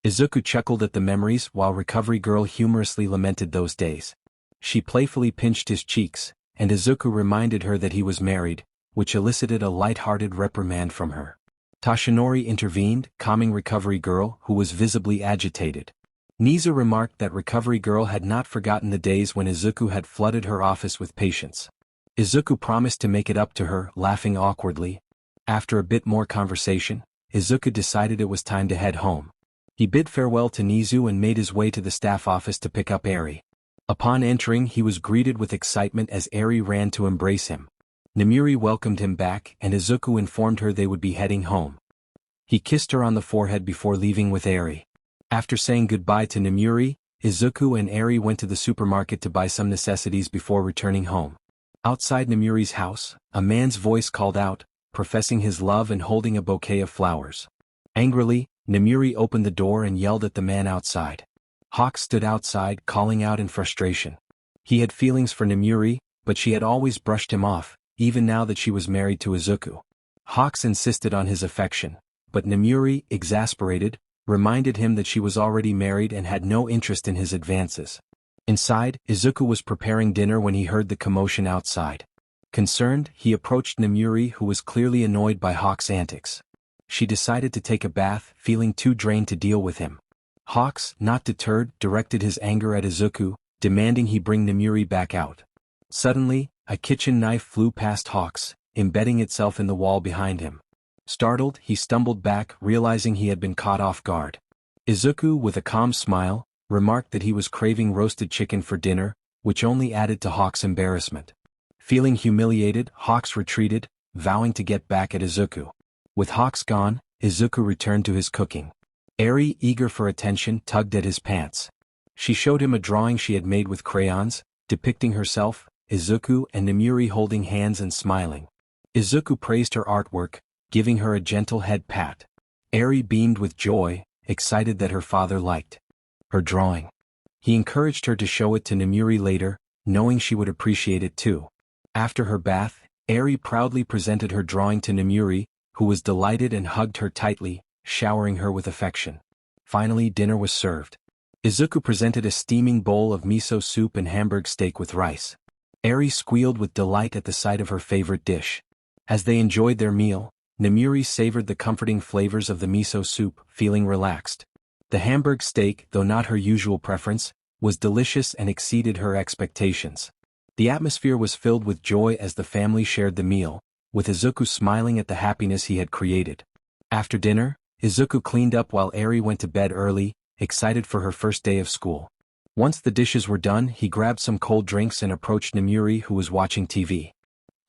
Izuku chuckled at the memories while Recovery Girl humorously lamented those days. She playfully pinched his cheeks, and Izuku reminded her that he was married, which elicited a light-hearted reprimand from her. Tashinori intervened, calming Recovery Girl, who was visibly agitated. Nizu remarked that Recovery Girl had not forgotten the days when Izuku had flooded her office with patients. Izuku promised to make it up to her, laughing awkwardly. After a bit more conversation, Izuku decided it was time to head home. He bid farewell to Nizu and made his way to the staff office to pick up Eri. Upon entering, he was greeted with excitement as Eri ran to embrace him. Nemuri welcomed him back, and Izuku informed her they would be heading home. He kissed her on the forehead before leaving with Eri. After saying goodbye to Nemuri, Izuku and Eri went to the supermarket to buy some necessities before returning home. Outside Nemuri's house, a man's voice called out, professing his love and holding a bouquet of flowers. Angrily, Nemuri opened the door and yelled at the man outside. Hawks stood outside, calling out in frustration. He had feelings for Nemuri, but she had always brushed him off, even now that she was married to Izuku. Hawks insisted on his affection, but Nemuri, exasperated, reminded him that she was already married and had no interest in his advances. Inside, Izuku was preparing dinner when he heard the commotion outside. Concerned, he approached Nemuri, who was clearly annoyed by Hawks' antics. She decided to take a bath, feeling too drained to deal with him. Hawks, not deterred, directed his anger at Izuku, demanding he bring Nemuri back out. Suddenly, a kitchen knife flew past Hawks, embedding itself in the wall behind him. Startled, he stumbled back, realizing he had been caught off guard. Izuku, with a calm smile, remarked that he was craving roasted chicken for dinner, which only added to Hawks' embarrassment. Feeling humiliated, Hawks retreated, vowing to get back at Izuku. With Hawks gone, Izuku returned to his cooking. Eri, eager for attention, tugged at his pants. She showed him a drawing she had made with crayons, depicting herself, Izuku and Nemuri holding hands and smiling. Izuku praised her artwork, giving her a gentle head pat. Eri beamed with joy, excited that her father liked her drawing. He encouraged her to show it to Nemuri later, knowing she would appreciate it too. After her bath, Eri proudly presented her drawing to Nemuri, who was delighted and hugged her tightly, showering her with affection. Finally, dinner was served. Izuku presented a steaming bowl of miso soup and Hamburg steak with rice. Eri squealed with delight at the sight of her favorite dish. As they enjoyed their meal, Nemuri savored the comforting flavors of the miso soup, feeling relaxed. The Hamburg steak, though not her usual preference, was delicious and exceeded her expectations. The atmosphere was filled with joy as the family shared the meal, with Izuku smiling at the happiness he had created. After dinner, Izuku cleaned up while Eri went to bed early, excited for her first day of school. Once the dishes were done, he grabbed some cold drinks and approached Nemuri, who was watching TV.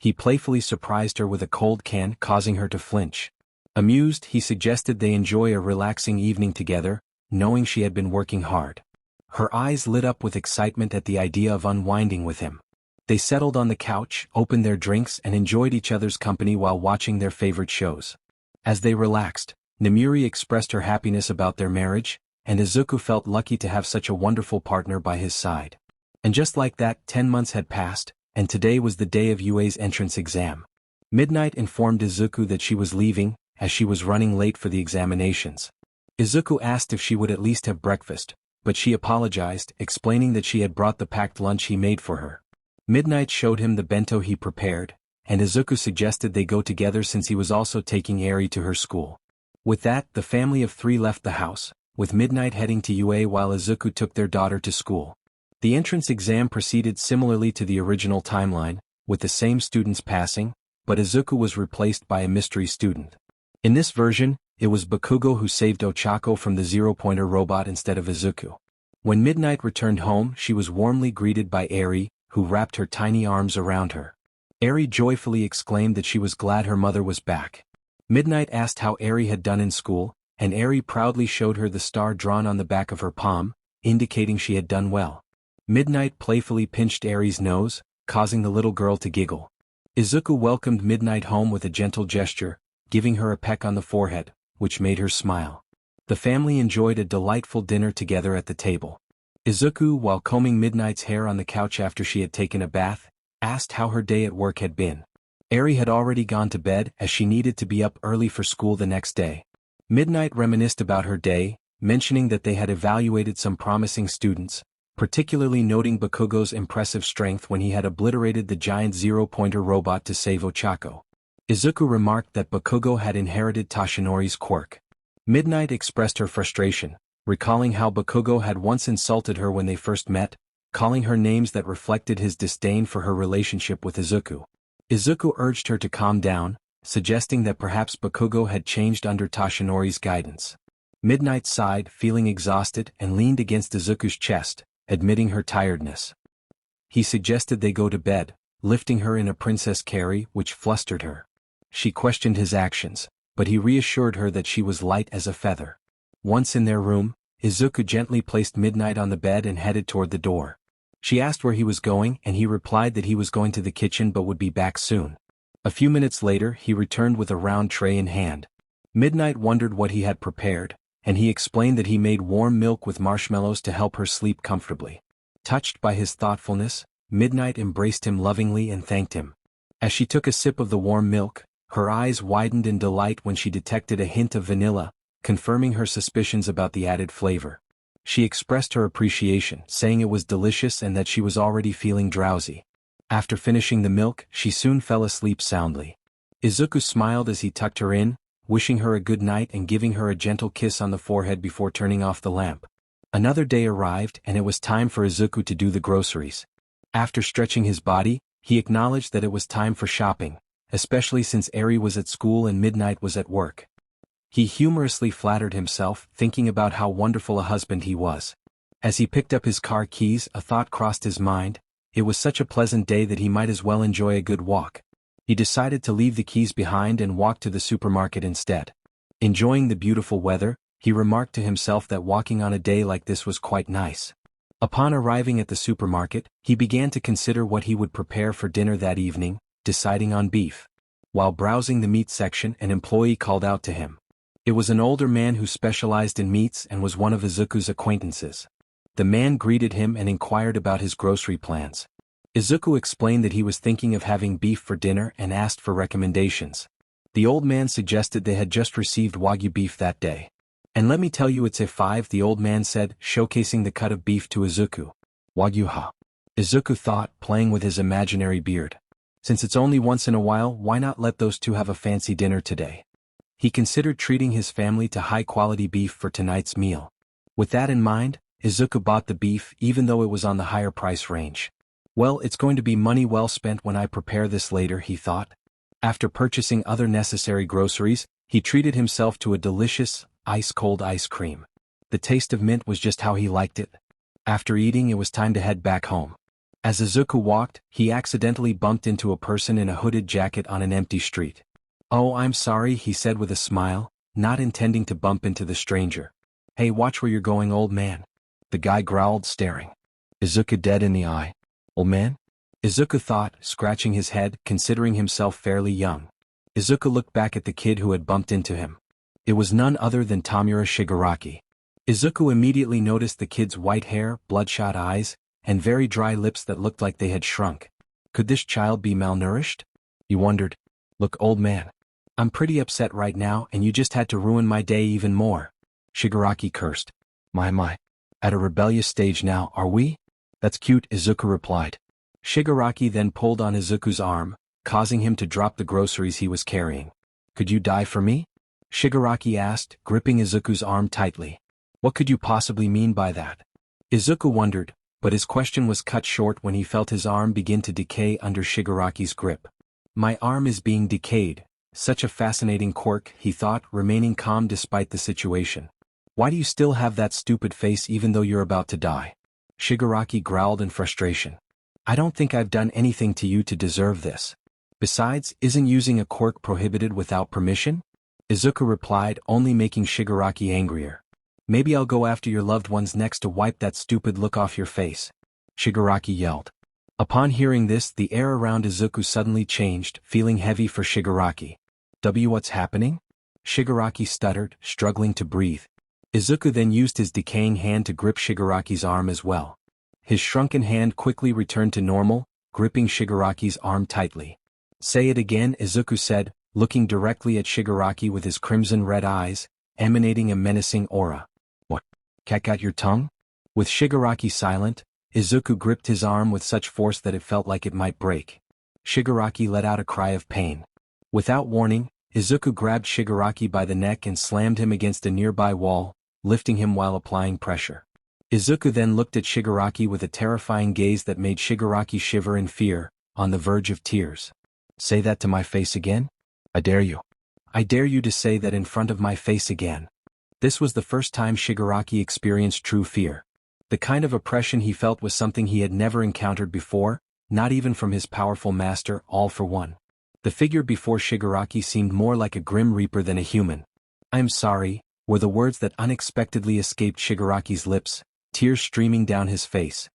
He playfully surprised her with a cold can, causing her to flinch. Amused, he suggested they enjoy a relaxing evening together, knowing she had been working hard. Her eyes lit up with excitement at the idea of unwinding with him. They settled on the couch, opened their drinks and enjoyed each other's company while watching their favorite shows. As they relaxed, Nemuri expressed her happiness about their marriage, and Izuku felt lucky to have such a wonderful partner by his side. And just like that, 10 months had passed, and today was the day of UA's entrance exam. Midnight informed Izuku that she was leaving, as she was running late for the examinations. Izuku asked if she would at least have breakfast, but she apologized, explaining that she had brought the packed lunch he made for her. Midnight showed him the bento he prepared, and Izuku suggested they go together since he was also taking Eri to her school. With that, the family of 3 left the house, with Midnight heading to UA while Izuku took their daughter to school. The entrance exam proceeded similarly to the original timeline, with the same students passing, but Izuku was replaced by a mystery student. In this version, it was Bakugo who saved Ochako from the zero-pointer robot instead of Izuku. When Midnight returned home, she was warmly greeted by Eri, who wrapped her tiny arms around her. Eri joyfully exclaimed that she was glad her mother was back. Midnight asked how Eri had done in school, and Eri proudly showed her the star drawn on the back of her palm, indicating she had done well. Midnight playfully pinched Eri's nose, causing the little girl to giggle. Izuku welcomed Midnight home with a gentle gesture, giving her a peck on the forehead, which made her smile. The family enjoyed a delightful dinner together at the table. Izuku, while combing Midnight's hair on the couch after she had taken a bath, asked how her day at work had been. Eri had already gone to bed as she needed to be up early for school the next day. Midnight reminisced about her day, mentioning that they had evaluated some promising students, particularly noting Bakugo's impressive strength when he had obliterated the giant zero-pointer robot to save Ochako. Izuku remarked that Bakugo had inherited Toshinori's quirk. Midnight expressed her frustration, recalling how Bakugo had once insulted her when they first met, calling her names that reflected his disdain for her relationship with Izuku. Izuku urged her to calm down, suggesting that perhaps Bakugo had changed under Toshinori's guidance. Midnight sighed, feeling exhausted, and leaned against Izuku's chest, admitting her tiredness. He suggested they go to bed, lifting her in a princess carry, which flustered her. She questioned his actions, but he reassured her that she was light as a feather. Once in their room, Izuku gently placed Midnight on the bed and headed toward the door. She asked where he was going, and he replied that he was going to the kitchen but would be back soon. A few minutes later, he returned with a round tray in hand. Midnight wondered what he had prepared, and he explained that he made warm milk with marshmallows to help her sleep comfortably. Touched by his thoughtfulness, Midnight embraced him lovingly and thanked him. As she took a sip of the warm milk, her eyes widened in delight when she detected a hint of vanilla, confirming her suspicions about the added flavor. She expressed her appreciation, saying it was delicious and that she was already feeling drowsy. After finishing the milk, she soon fell asleep soundly. Izuku smiled as he tucked her in, wishing her a good night and giving her a gentle kiss on the forehead before turning off the lamp. Another day arrived and it was time for Izuku to do the groceries. After stretching his body, he acknowledged that it was time for shopping, especially since Eri was at school and Midnight was at work. He humorously flattered himself, thinking about how wonderful a husband he was. As he picked up his car keys, a thought crossed his mind. It was such a pleasant day that he might as well enjoy a good walk. He decided to leave the keys behind and walk to the supermarket instead. Enjoying the beautiful weather, he remarked to himself that walking on a day like this was quite nice. Upon arriving at the supermarket, he began to consider what he would prepare for dinner that evening, deciding on beef. While browsing the meat section, an employee called out to him. It was an older man who specialized in meats and was one of Izuku's acquaintances. The man greeted him and inquired about his grocery plans. Izuku explained that he was thinking of having beef for dinner and asked for recommendations. The old man suggested they had just received Wagyu beef that day. And let me tell you it's A5, the old man said, showcasing the cut of beef to Izuku. Wagyu ha. Izuku thought, playing with his imaginary beard. Since it's only once in a while, why not let those two have a fancy dinner today? He considered treating his family to high-quality beef for tonight's meal. With that in mind, Izuku bought the beef even though it was on the higher price range. Well, it's going to be money well spent when I prepare this later, he thought. After purchasing other necessary groceries, he treated himself to a delicious, ice-cold ice cream. The taste of mint was just how he liked it. After eating, it was time to head back home. As Izuku walked, he accidentally bumped into a person in a hooded jacket on an empty street. Oh, I'm sorry, he said with a smile, not intending to bump into the stranger. Hey, watch where you're going, old man. The guy growled, staring Izuku dead in the eye. Old man? Izuku thought, scratching his head, considering himself fairly young. Izuku looked back at the kid who had bumped into him. It was none other than Tamura Shigaraki. Izuku immediately noticed the kid's white hair, bloodshot eyes, and very dry lips that looked like they had shrunk. Could this child be malnourished? He wondered. Look, old man. I'm pretty upset right now and you just had to ruin my day even more. Shigaraki cursed. My. At a rebellious stage now, are we? That's cute, Izuku replied. Shigaraki then pulled on Izuku's arm, causing him to drop the groceries he was carrying. Could you die for me? Shigaraki asked, gripping Izuku's arm tightly. What could you possibly mean by that? Izuku wondered, but his question was cut short when he felt his arm begin to decay under Shigaraki's grip. My arm is being decayed. Such a fascinating quirk, he thought, remaining calm despite the situation. Why do you still have that stupid face even though you're about to die? Shigaraki growled in frustration. I don't think I've done anything to you to deserve this. Besides, isn't using a quirk prohibited without permission? Izuku replied, only making Shigaraki angrier. Maybe I'll go after your loved ones next to wipe that stupid look off your face. Shigaraki yelled. Upon hearing this, the air around Izuku suddenly changed, feeling heavy for Shigaraki. What's happening? Shigaraki stuttered, struggling to breathe. Izuku then used his decaying hand to grip Shigaraki's arm as well. His shrunken hand quickly returned to normal, gripping Shigaraki's arm tightly. Say it again, Izuku said, looking directly at Shigaraki with his crimson red eyes, emanating a menacing aura. What? Cat got your tongue? With Shigaraki silent, Izuku gripped his arm with such force that it felt like it might break. Shigaraki let out a cry of pain. Without warning, Izuku grabbed Shigaraki by the neck and slammed him against a nearby wall, lifting him while applying pressure. Izuku then looked at Shigaraki with a terrifying gaze that made Shigaraki shiver in fear, on the verge of tears. "Say that to my face again? I dare you. I dare you to say that in front of my face again." This was the first time Shigaraki experienced true fear. The kind of oppression he felt was something he had never encountered before, not even from his powerful master, All for One. The figure before Shigaraki seemed more like a grim reaper than a human. "I'm sorry," were the words that unexpectedly escaped Shigaraki's lips, tears streaming down his face.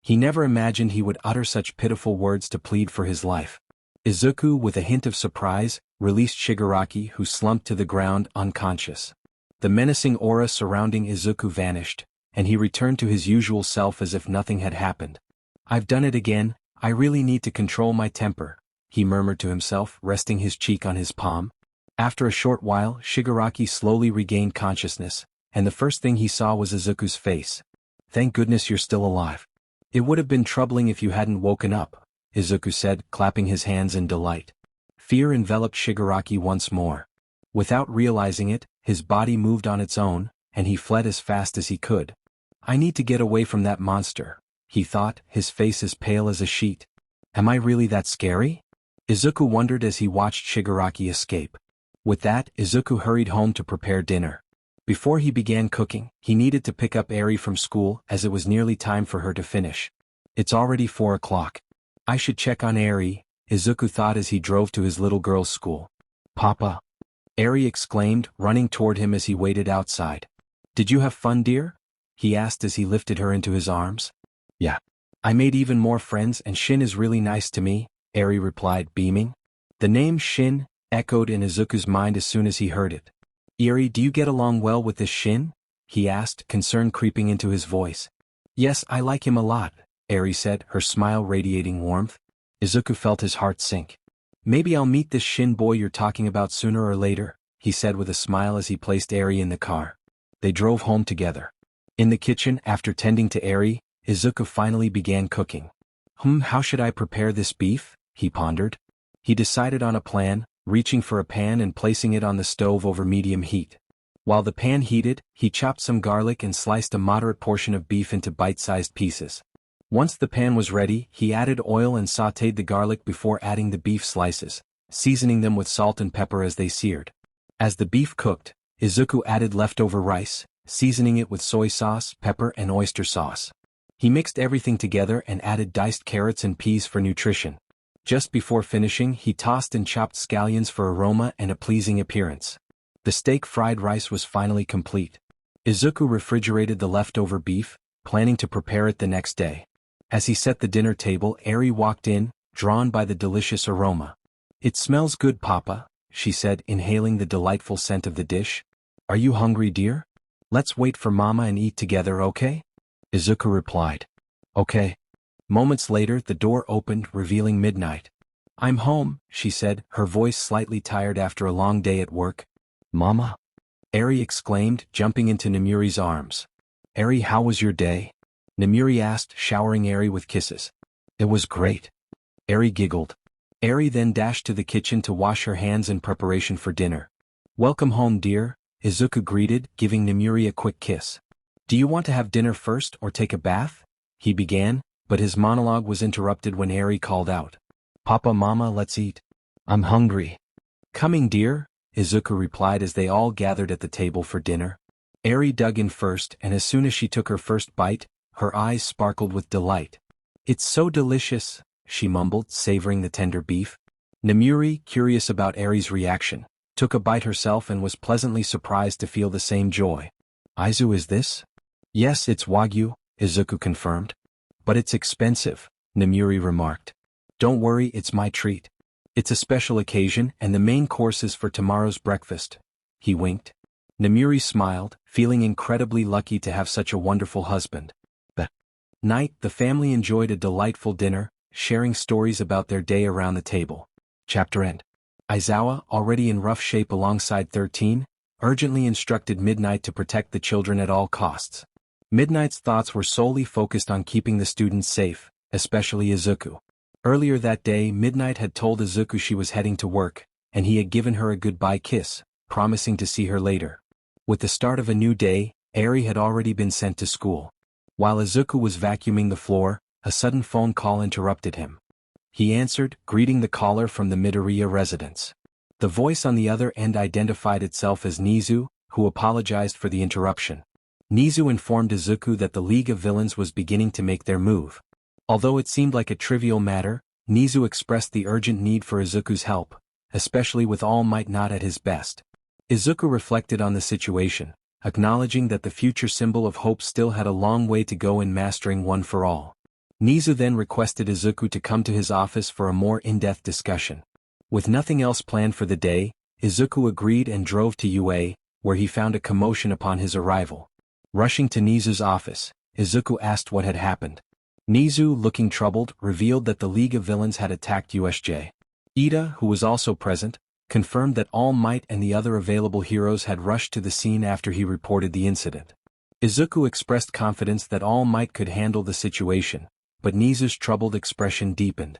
He never imagined he would utter such pitiful words to plead for his life. Izuku, with a hint of surprise, released Shigaraki, who slumped to the ground unconscious. The menacing aura surrounding Izuku vanished, and he returned to his usual self as if nothing had happened. "I've done it again, I really need to control my temper," he murmured to himself, resting his cheek on his palm. After a short while, Shigaraki slowly regained consciousness, and the first thing he saw was Izuku's face. "Thank goodness you're still alive. It would have been troubling if you hadn't woken up," Izuku said, clapping his hands in delight. Fear enveloped Shigaraki once more. Without realizing it, his body moved on its own, and he fled as fast as he could. "I need to get away from that monster," he thought, his face as pale as a sheet. "Am I really that scary?" Izuku wondered as he watched Shigaraki escape. With that, Izuku hurried home to prepare dinner. Before he began cooking, he needed to pick up Eri from school as it was nearly time for her to finish. "It's already 4 o'clock. I should check on Eri," Izuku thought as he drove to his little girl's school. "Papa!" Eri exclaimed, running toward him as he waited outside. "Did you have fun, dear?" he asked as he lifted her into his arms. "Yeah. I made even more friends and Shin is really nice to me," Eri replied, beaming. The name Shin echoed in Izuku's mind as soon as he heard it. "Eri, do you get along well with this Shin?" he asked, concern creeping into his voice. "Yes, I like him a lot," Eri said, her smile radiating warmth. Izuku felt his heart sink. "Maybe I'll meet this Shin boy you're talking about sooner or later," he said with a smile as he placed Eri in the car. They drove home together. In the kitchen, after tending to Eri, Izuku finally began cooking. How should I prepare this beef?" he pondered. He decided on a plan, reaching for a pan and placing it on the stove over medium heat. While the pan heated, he chopped some garlic and sliced a moderate portion of beef into bite-sized pieces. Once the pan was ready, he added oil and sautéed the garlic before adding the beef slices, seasoning them with salt and pepper as they seared. As the beef cooked, Izuku added leftover rice, seasoning it with soy sauce, pepper, and oyster sauce. He mixed everything together and added diced carrots and peas for nutrition. Just before finishing, he tossed and chopped scallions for aroma and a pleasing appearance. The steak fried rice was finally complete. Izuku refrigerated the leftover beef, planning to prepare it the next day. As he set the dinner table, Eri walked in, drawn by the delicious aroma. "It smells good, Papa," she said, inhaling the delightful scent of the dish. "Are you hungry, dear? Let's wait for Mama and eat together, okay?" Izuku replied. "Okay." Moments later, the door opened, revealing Midnight. "I'm home," she said, her voice slightly tired after a long day at work. "Mama?" Eri exclaimed, jumping into Nemuri's arms. "Eri, how was your day?" Nemuri asked, showering Eri with kisses. "It was great." Eri giggled. Eri then dashed to the kitchen to wash her hands in preparation for dinner. "Welcome home, dear," Izuku greeted, giving Nemuri a quick kiss. "Do you want to have dinner first or take a bath?" he began, but his monologue was interrupted when Eri called out. "Papa, Mama, let's eat. I'm hungry." "Coming, dear," Izuku replied as they all gathered at the table for dinner. Eri dug in first, and as soon as she took her first bite, her eyes sparkled with delight. "It's so delicious," she mumbled, savoring the tender beef. Nemuri, curious about Eri's reaction, took a bite herself and was pleasantly surprised to feel the same joy. "Aizu, is this?" "Yes, it's Wagyu," Izuku confirmed. "But it's expensive," Nemuri remarked. "Don't worry, it's my treat. It's a special occasion and the main course is for tomorrow's breakfast." He winked. Nemuri smiled, feeling incredibly lucky to have such a wonderful husband. That night, the family enjoyed a delightful dinner, sharing stories about their day around the table. Chapter end. Aizawa, already in rough shape alongside 13, urgently instructed Midnight to protect the children at all costs. Midnight's thoughts were solely focused on keeping the students safe, especially Izuku. Earlier that day, Midnight had told Izuku she was heading to work, and he had given her a goodbye kiss, promising to see her later. With the start of a new day, Eri had already been sent to school. While Izuku was vacuuming the floor, a sudden phone call interrupted him. He answered, greeting the caller from the Midoriya residence. The voice on the other end identified itself as Nizu, who apologized for the interruption. Nizu informed Izuku that the League of Villains was beginning to make their move. Although it seemed like a trivial matter, Nizu expressed the urgent need for Izuku's help, especially with All Might not at his best. Izuku reflected on the situation, acknowledging that the future symbol of hope still had a long way to go in mastering One for All. Nizu then requested Izuku to come to his office for a more in-depth discussion. With nothing else planned for the day, Izuku agreed and drove to UA, where he found a commotion upon his arrival. Rushing to Nizu's office, Izuku asked what had happened. Nizu, looking troubled, revealed that the League of Villains had attacked USJ. Ida, who was also present, confirmed that All Might and the other available heroes had rushed to the scene after he reported the incident. Izuku expressed confidence that All Might could handle the situation, but Nizu's troubled expression deepened.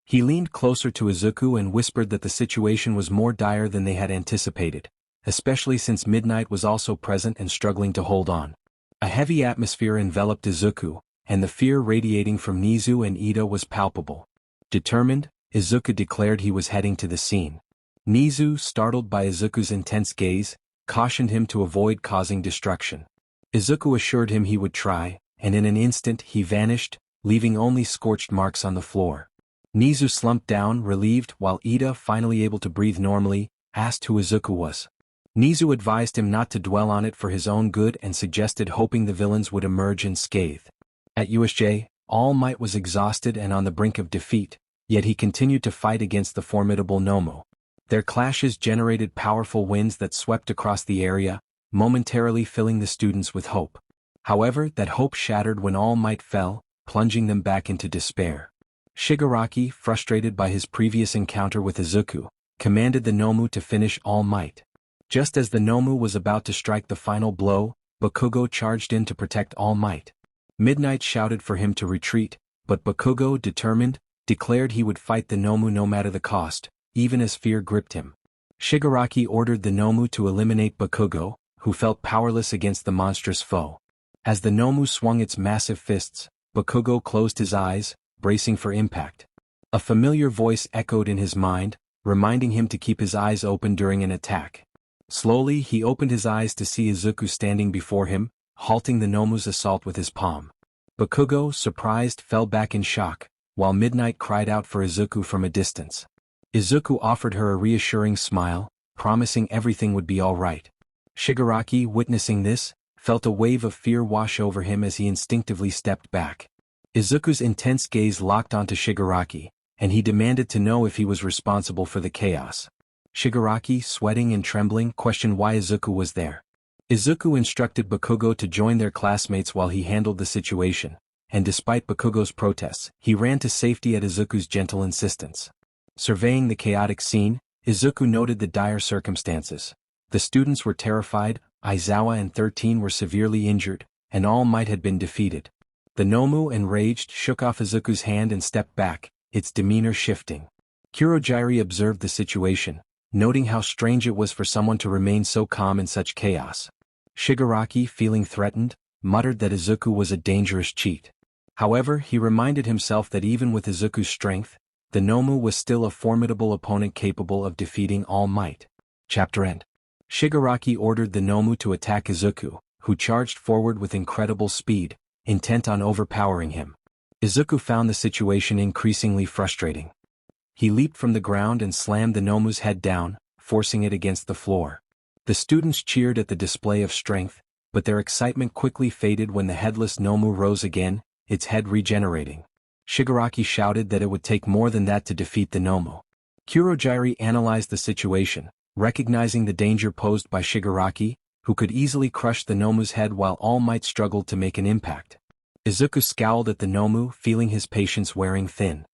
He leaned closer to Izuku and whispered that the situation was more dire than they had anticipated, especially since Midnight was also present and struggling to hold on. A heavy atmosphere enveloped Izuku, and the fear radiating from Nizu and Ida was palpable. Determined, Izuku declared he was heading to the scene. Nizu, startled by Izuku's intense gaze, cautioned him to avoid causing destruction. Izuku assured him he would try, and in an instant he vanished, leaving only scorched marks on the floor. Nizu slumped down, relieved, while Ida, finally able to breathe normally, asked who Izuku was. Nizu advised him not to dwell on it for his own good and suggested hoping the villains would emerge unscathed. At USJ, All Might was exhausted and on the brink of defeat, yet he continued to fight against the formidable Nomu. Their clashes generated powerful winds that swept across the area, momentarily filling the students with hope. However, that hope shattered when All Might fell, plunging them back into despair. Shigaraki, frustrated by his previous encounter with Izuku, commanded the Nomu to finish All Might. Just as the Nomu was about to strike the final blow, Bakugo charged in to protect All Might. Midnight shouted for him to retreat, but Bakugo, determined, declared he would fight the Nomu no matter the cost, even as fear gripped him. Shigaraki ordered the Nomu to eliminate Bakugo, who felt powerless against the monstrous foe. As the Nomu swung its massive fists, Bakugo closed his eyes, bracing for impact. A familiar voice echoed in his mind, reminding him to keep his eyes open during an attack. Slowly he opened his eyes to see Izuku standing before him, halting the Nomu's assault with his palm. Bakugo, surprised, fell back in shock, while Midnight cried out for Izuku from a distance. Izuku offered her a reassuring smile, promising everything would be all right. Shigaraki, witnessing this, felt a wave of fear wash over him as he instinctively stepped back. Izuku's intense gaze locked onto Shigaraki, and he demanded to know if he was responsible for the chaos. Shigaraki, sweating and trembling, questioned why Izuku was there. Izuku instructed Bakugo to join their classmates while he handled the situation, and despite Bakugo's protests, he ran to safety at Izuku's gentle insistence. Surveying the chaotic scene, Izuku noted the dire circumstances. The students were terrified, Aizawa and 13 were severely injured, and All Might had been defeated. The Nomu, enraged, shook off Izuku's hand and stepped back, its demeanor shifting. Kurogiri observed the situation, noting how strange it was for someone to remain so calm in such chaos. Shigaraki, feeling threatened, muttered that Izuku was a dangerous cheat. However, he reminded himself that even with Izuku's strength, the Nomu was still a formidable opponent capable of defeating All Might. Chapter End. Shigaraki ordered the Nomu to attack Izuku, who charged forward with incredible speed, intent on overpowering him. Izuku found the situation increasingly frustrating. He leaped from the ground and slammed the Nomu's head down, forcing it against the floor. The students cheered at the display of strength, but their excitement quickly faded when the headless Nomu rose again, its head regenerating. Shigaraki shouted that it would take more than that to defeat the Nomu. Kurogiri analyzed the situation, recognizing the danger posed by Shigaraki, who could easily crush the Nomu's head while All Might struggled to make an impact. Izuku scowled at the Nomu, feeling his patience wearing thin.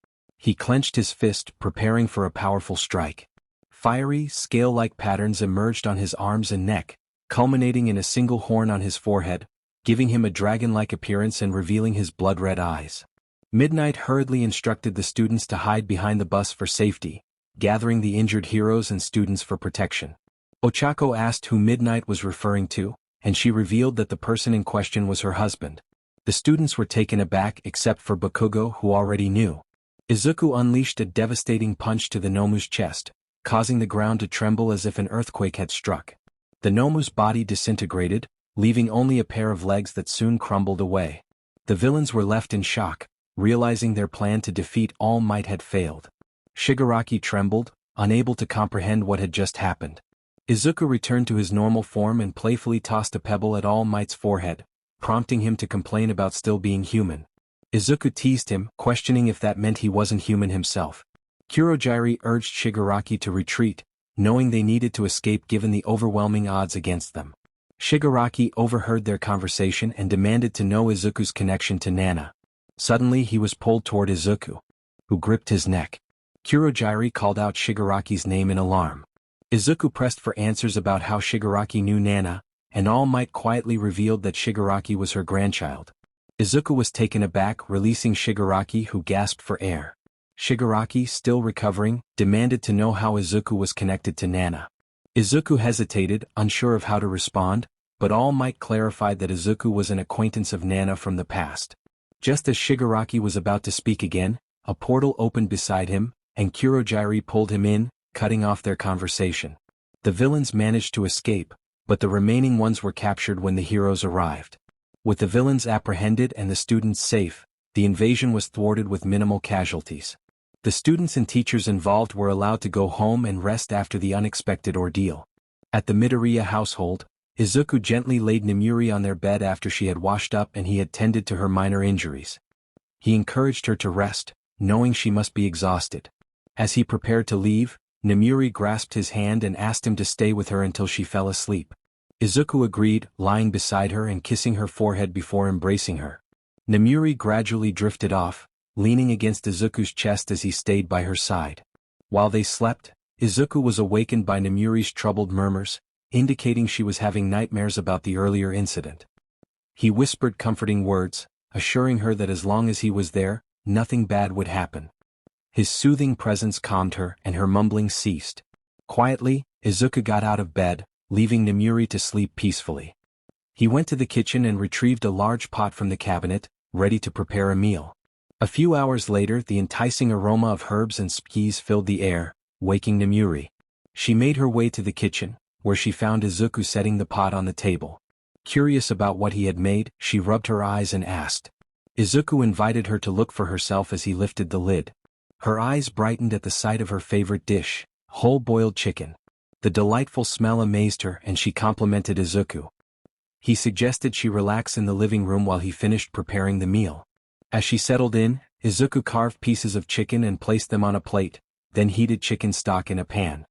He clenched his fist, preparing for a powerful strike. Fiery, scale-like patterns emerged on his arms and neck, culminating in a single horn on his forehead, giving him a dragon-like appearance and revealing his blood-red eyes. Midnight hurriedly instructed the students to hide behind the bus for safety, gathering the injured heroes and students for protection. Ochako asked who Midnight was referring to, and she revealed that the person in question was her husband. The students were taken aback except for Bakugo, who already knew. Izuku unleashed a devastating punch to the Nomu's chest, causing the ground to tremble as if an earthquake had struck. The Nomu's body disintegrated, leaving only a pair of legs that soon crumbled away. The villains were left in shock, realizing their plan to defeat All Might had failed. Shigaraki trembled, unable to comprehend what had just happened. Izuku returned to his normal form and playfully tossed a pebble at All Might's forehead, prompting him to complain about still being human. Izuku teased him, questioning if that meant he wasn't human himself. Kurogiri urged Shigaraki to retreat, knowing they needed to escape given the overwhelming odds against them. Shigaraki overheard their conversation and demanded to know Izuku's connection to Nana. Suddenly he was pulled toward Izuku, who gripped his neck. Kurogiri called out Shigaraki's name in alarm. Izuku pressed for answers about how Shigaraki knew Nana, and All Might quietly revealed that Shigaraki was her grandchild. Izuku was taken aback, releasing Shigaraki, who gasped for air. Shigaraki, still recovering, demanded to know how Izuku was connected to Nana. Izuku hesitated, unsure of how to respond, but All Might clarified that Izuku was an acquaintance of Nana from the past. Just as Shigaraki was about to speak again, a portal opened beside him, and Kurogiri pulled him in, cutting off their conversation. The villains managed to escape, but the remaining ones were captured when the heroes arrived. With the villains apprehended and the students safe, the invasion was thwarted with minimal casualties. The students and teachers involved were allowed to go home and rest after the unexpected ordeal. At the Midoriya household, Izuku gently laid Nemuri on their bed after she had washed up and he had tended to her minor injuries. He encouraged her to rest, knowing she must be exhausted. As he prepared to leave, Nemuri grasped his hand and asked him to stay with her until she fell asleep. Izuku agreed, lying beside her and kissing her forehead before embracing her. Nemuri gradually drifted off, leaning against Izuku's chest as he stayed by her side. While they slept, Izuku was awakened by Nemuri's troubled murmurs, indicating she was having nightmares about the earlier incident. He whispered comforting words, assuring her that as long as he was there, nothing bad would happen. His soothing presence calmed her and her mumbling ceased. Quietly, Izuku got out of bed, leaving Nemuri to sleep peacefully. He went to the kitchen and retrieved a large pot from the cabinet, ready to prepare a meal. A few hours later, the enticing aroma of herbs and spices filled the air, waking Nemuri. She made her way to the kitchen, where she found Izuku setting the pot on the table. Curious about what he had made, she rubbed her eyes and asked. Izuku invited her to look for herself as he lifted the lid. Her eyes brightened at the sight of her favorite dish, whole-boiled chicken. The delightful smell amazed her and she complimented Izuku. He suggested she relax in the living room while he finished preparing the meal. As she settled in, Izuku carved pieces of chicken and placed them on a plate, then heated chicken stock in a pan.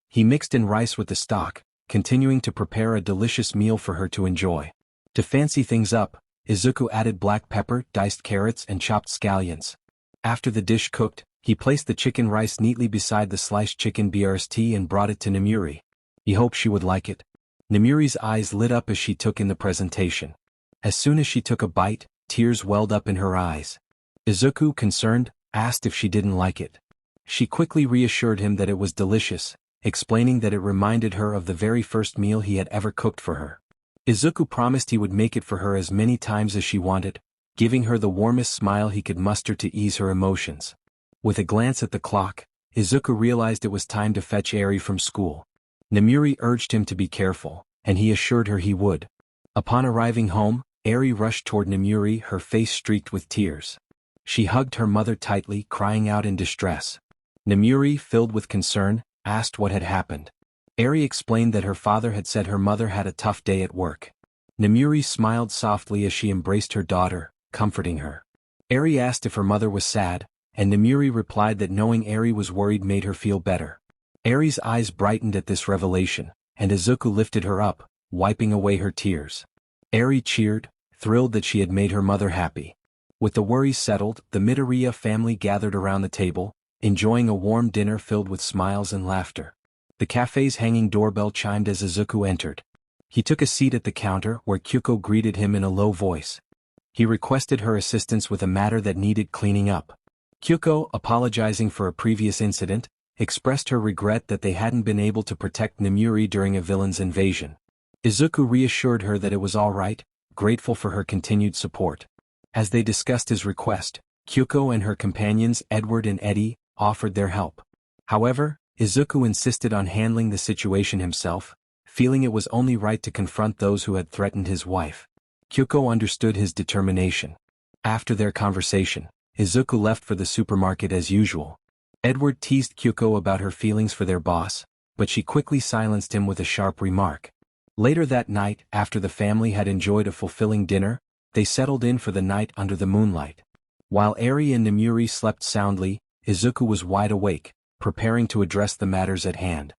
He mixed in rice with the stock, continuing to prepare a delicious meal for her to enjoy. To fancy things up, Izuku added black pepper, diced carrots and chopped scallions. After the dish cooked, he placed the chicken rice neatly beside the sliced chicken BRST and brought it to Nemuri. He hoped she would like it. Nemuri's eyes lit up as she took in the presentation. As soon as she took a bite, tears welled up in her eyes. Izuku, concerned, asked if she didn't like it. She quickly reassured him that it was delicious, explaining that it reminded her of the very first meal he had ever cooked for her. Izuku promised he would make it for her as many times as she wanted, giving her the warmest smile he could muster to ease her emotions. With a glance at the clock, Izuku realized it was time to fetch Eri from school. Nemuri urged him to be careful, and he assured her he would. Upon arriving home, Eri rushed toward Nemuri, her face streaked with tears. She hugged her mother tightly, crying out in distress. Nemuri, filled with concern, asked what had happened. Eri explained that her father had said her mother had a tough day at work. Nemuri smiled softly as she embraced her daughter, comforting her. Eri asked if her mother was sad, and Nemuri replied that knowing Eri was worried made her feel better. Eri's eyes brightened at this revelation, and Izuku lifted her up, wiping away her tears. Eri cheered, thrilled that she had made her mother happy. With the worries settled, the Midoriya family gathered around the table, enjoying a warm dinner filled with smiles and laughter. The cafe's hanging doorbell chimed as Izuku entered. He took a seat at the counter where Kyuko greeted him in a low voice. He requested her assistance with a matter that needed cleaning up. Kyuko, apologizing for a previous incident, expressed her regret that they hadn't been able to protect Nemuri during a villain's invasion. Izuku reassured her that it was all right, grateful for her continued support. As they discussed his request, Kyuko and her companions Edward and Eddie offered their help. However, Izuku insisted on handling the situation himself, feeling it was only right to confront those who had threatened his wife. Kyuko understood his determination. After their conversation, Izuku left for the supermarket as usual. Edward teased Kyuko about her feelings for their boss, but she quickly silenced him with a sharp remark. Later that night, after the family had enjoyed a fulfilling dinner, they settled in for the night under the moonlight. While Eri and Nemuri slept soundly, Izuku was wide awake, preparing to address the matters at hand.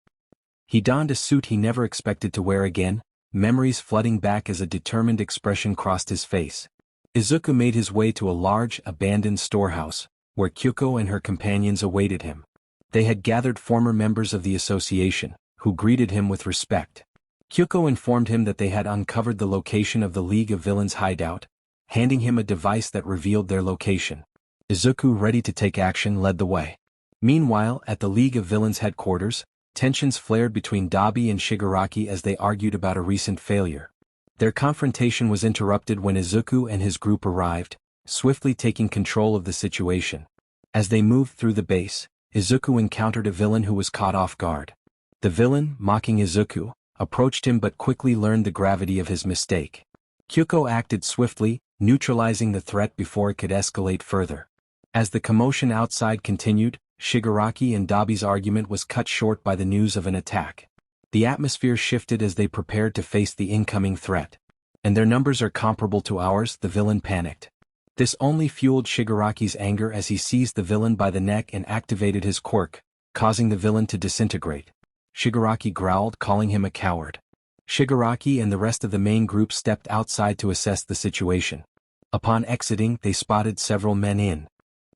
He donned a suit he never expected to wear again, memories flooding back as a determined expression crossed his face. Izuku made his way to a large, abandoned storehouse, where Kyuko and her companions awaited him. They had gathered former members of the association, who greeted him with respect. Kyuko informed him that they had uncovered the location of the League of Villains hideout, handing him a device that revealed their location. Izuku, ready to take action, led the way. Meanwhile, at the League of Villains headquarters, tensions flared between Dabi and Shigaraki as they argued about a recent failure. Their confrontation was interrupted when Izuku and his group arrived, swiftly taking control of the situation. As they moved through the base, Izuku encountered a villain who was caught off guard. The villain, mocking Izuku, approached him but quickly learned the gravity of his mistake. Kyuko acted swiftly, neutralizing the threat before it could escalate further. As the commotion outside continued, Shigaraki and Dabi's argument was cut short by the news of an attack. The atmosphere shifted as they prepared to face the incoming threat. And their numbers are comparable to ours, the villain panicked. This only fueled Shigaraki's anger as he seized the villain by the neck and activated his quirk, causing the villain to disintegrate. Shigaraki growled, calling him a coward. Shigaraki and the rest of the main group stepped outside to assess the situation. Upon exiting, they spotted several men in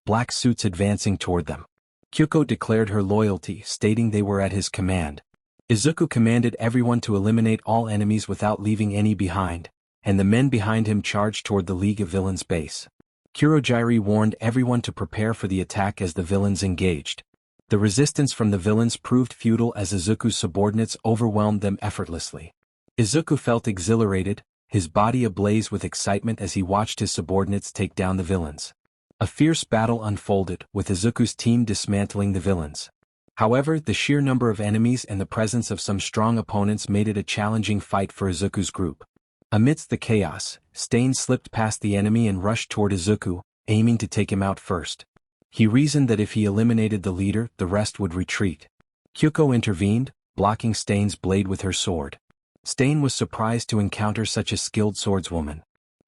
black suits advancing toward them. Kyuko declared her loyalty, stating they were at his command. Izuku commanded everyone to eliminate all enemies without leaving any behind, and the men behind him charged toward the League of Villains base. Kurogiri warned everyone to prepare for the attack as the villains engaged. The resistance from the villains proved futile as Izuku's subordinates overwhelmed them effortlessly. Izuku felt exhilarated, his body ablaze with excitement as he watched his subordinates take down the villains. A fierce battle unfolded, with Izuku's team dismantling the villains. However, the sheer number of enemies and the presence of some strong opponents made it a challenging fight for Izuku's group. Amidst the chaos, Stain slipped past the enemy and rushed toward Izuku, aiming to take him out first. He reasoned that if he eliminated the leader, the rest would retreat. Kyuko intervened, blocking Stain's blade with her sword. Stain was surprised to encounter such a skilled swordswoman.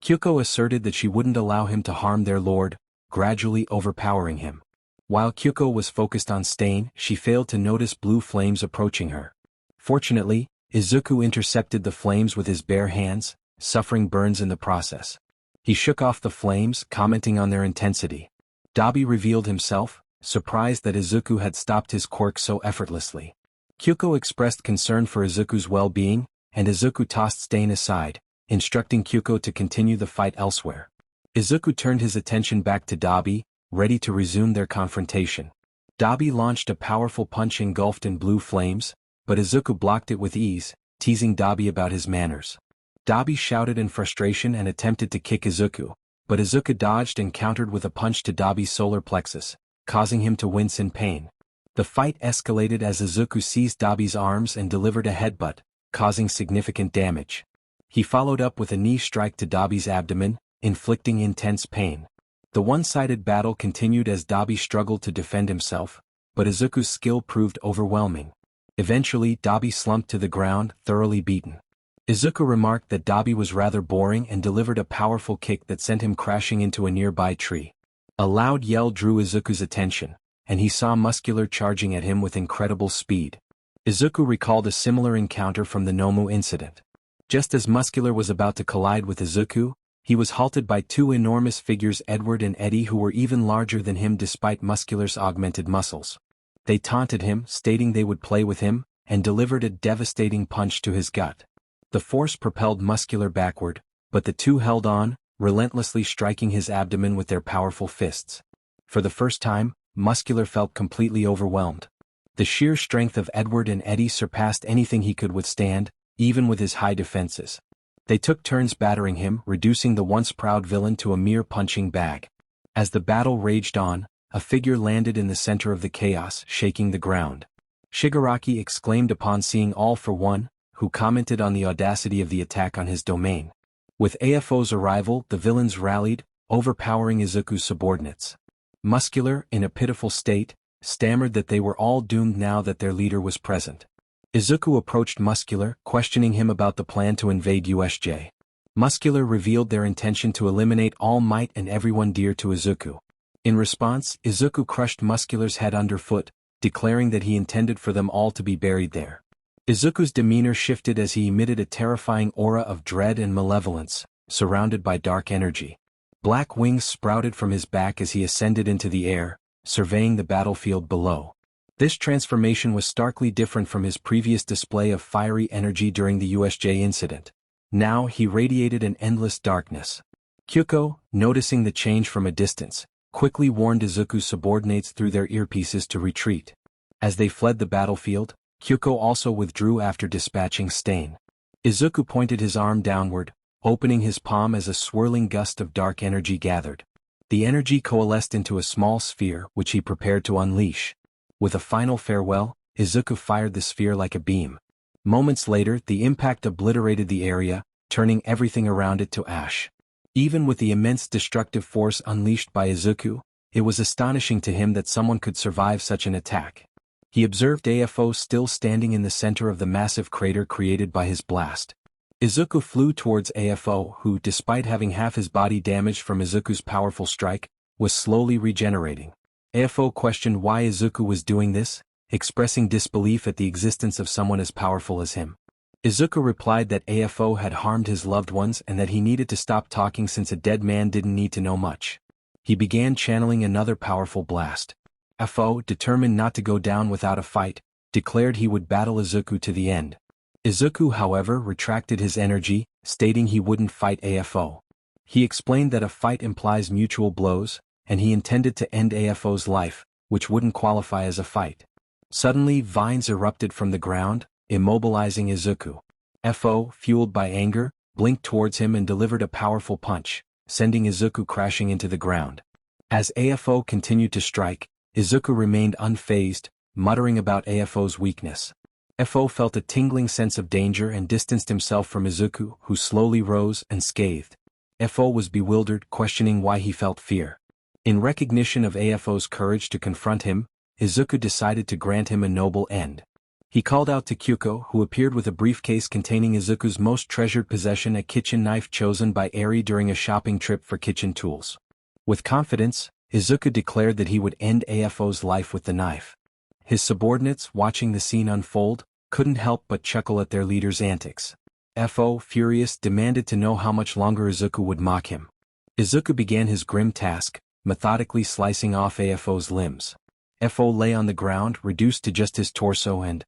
Kyuko asserted that she wouldn't allow him to harm their lord, gradually overpowering him. While Kyuko was focused on Stain, she failed to notice blue flames approaching her. Fortunately, Izuku intercepted the flames with his bare hands, suffering burns in the process. He shook off the flames, commenting on their intensity. Dabi revealed himself, surprised that Izuku had stopped his quirk so effortlessly. Kyuko expressed concern for Izuku's well-being, and Izuku tossed Stain aside, instructing Kyuko to continue the fight elsewhere. Izuku turned his attention back to Dabi, ready to resume their confrontation. Dabi launched a powerful punch engulfed in blue flames, but Izuku blocked it with ease, teasing Dabi about his manners. Dabi shouted in frustration and attempted to kick Izuku, but Izuku dodged and countered with a punch to Dabi's solar plexus, causing him to wince in pain. The fight escalated as Izuku seized Dabi's arms and delivered a headbutt, causing significant damage. He followed up with a knee strike to Dabi's abdomen, inflicting intense pain. The one-sided battle continued as Dabi struggled to defend himself, but Izuku's skill proved overwhelming. Eventually, Dabi slumped to the ground, thoroughly beaten. Izuku remarked that Dabi was rather boring and delivered a powerful kick that sent him crashing into a nearby tree. A loud yell drew Izuku's attention, and he saw Muscular charging at him with incredible speed. Izuku recalled a similar encounter from the Nomu incident. Just as Muscular was about to collide with Izuku, he was halted by two enormous figures, Edward and Eddie, who were even larger than him despite Muscular's augmented muscles. They taunted him, stating they would play with him, and delivered a devastating punch to his gut. The force propelled Muscular backward, but the two held on, relentlessly striking his abdomen with their powerful fists. For the first time, Muscular felt completely overwhelmed. The sheer strength of Edward and Eddie surpassed anything he could withstand, even with his high defenses. They took turns battering him, reducing the once proud villain to a mere punching bag. As the battle raged on, a figure landed in the center of the chaos, shaking the ground. Shigaraki exclaimed upon seeing All for One, who commented on the audacity of the attack on his domain. With AFO's arrival, the villains rallied, overpowering Izuku's subordinates. Muscular, in a pitiful state, stammered that they were all doomed now that their leader was present. Izuku approached Muscular, questioning him about the plan to invade USJ. Muscular revealed their intention to eliminate All Might and everyone dear to Izuku. In response, Izuku crushed Muscular's head underfoot, declaring that he intended for them all to be buried there. Izuku's demeanor shifted as he emitted a terrifying aura of dread and malevolence, surrounded by dark energy. Black wings sprouted from his back as he ascended into the air, surveying the battlefield below. This transformation was starkly different from his previous display of fiery energy during the USJ incident. Now he radiated an endless darkness. Kyuko, noticing the change from a distance, quickly warned Izuku's subordinates through their earpieces to retreat. As they fled the battlefield, Kyuko also withdrew after dispatching Stain. Izuku pointed his arm downward, opening his palm as a swirling gust of dark energy gathered. The energy coalesced into a small sphere which he prepared to unleash. With a final farewell, Izuku fired the sphere like a beam. Moments later, the impact obliterated the area, turning everything around it to ash. Even with the immense destructive force unleashed by Izuku, it was astonishing to him that someone could survive such an attack. He observed AFO still standing in the center of the massive crater created by his blast. Izuku flew towards AFO, who, despite having half his body damaged from Izuku's powerful strike, was slowly regenerating. AFO questioned why Izuku was doing this, expressing disbelief at the existence of someone as powerful as him. Izuku replied that AFO had harmed his loved ones and that he needed to stop talking since a dead man didn't need to know much. He began channeling another powerful blast. AFO, determined not to go down without a fight, declared he would battle Izuku to the end. Izuku, however, retracted his energy, stating he wouldn't fight AFO. He explained that a fight implies mutual blows, and he intended to end AFO's life, which wouldn't qualify as a fight. Suddenly, vines erupted from the ground, immobilizing Izuku. FO, fueled by anger, blinked towards him and delivered a powerful punch, sending Izuku crashing into the ground. As AFO continued to strike, Izuku remained unfazed, muttering about AFO's weakness. FO felt a tingling sense of danger and distanced himself from Izuku, who slowly rose and scathed. FO was bewildered, questioning why he felt fear. In recognition of AFO's courage to confront him, Izuku decided to grant him a noble end. He called out to Kyuko, who appeared with a briefcase containing Izuku's most treasured possession, a kitchen knife chosen by Eri during a shopping trip for kitchen tools. With confidence, Izuku declared that he would end AFO's life with the knife. His subordinates, watching the scene unfold, couldn't help but chuckle at their leader's antics. FO, furious, demanded to know how much longer Izuku would mock him. Izuku began his grim task, methodically slicing off AFO's limbs. FO lay on the ground, reduced to just his torso and,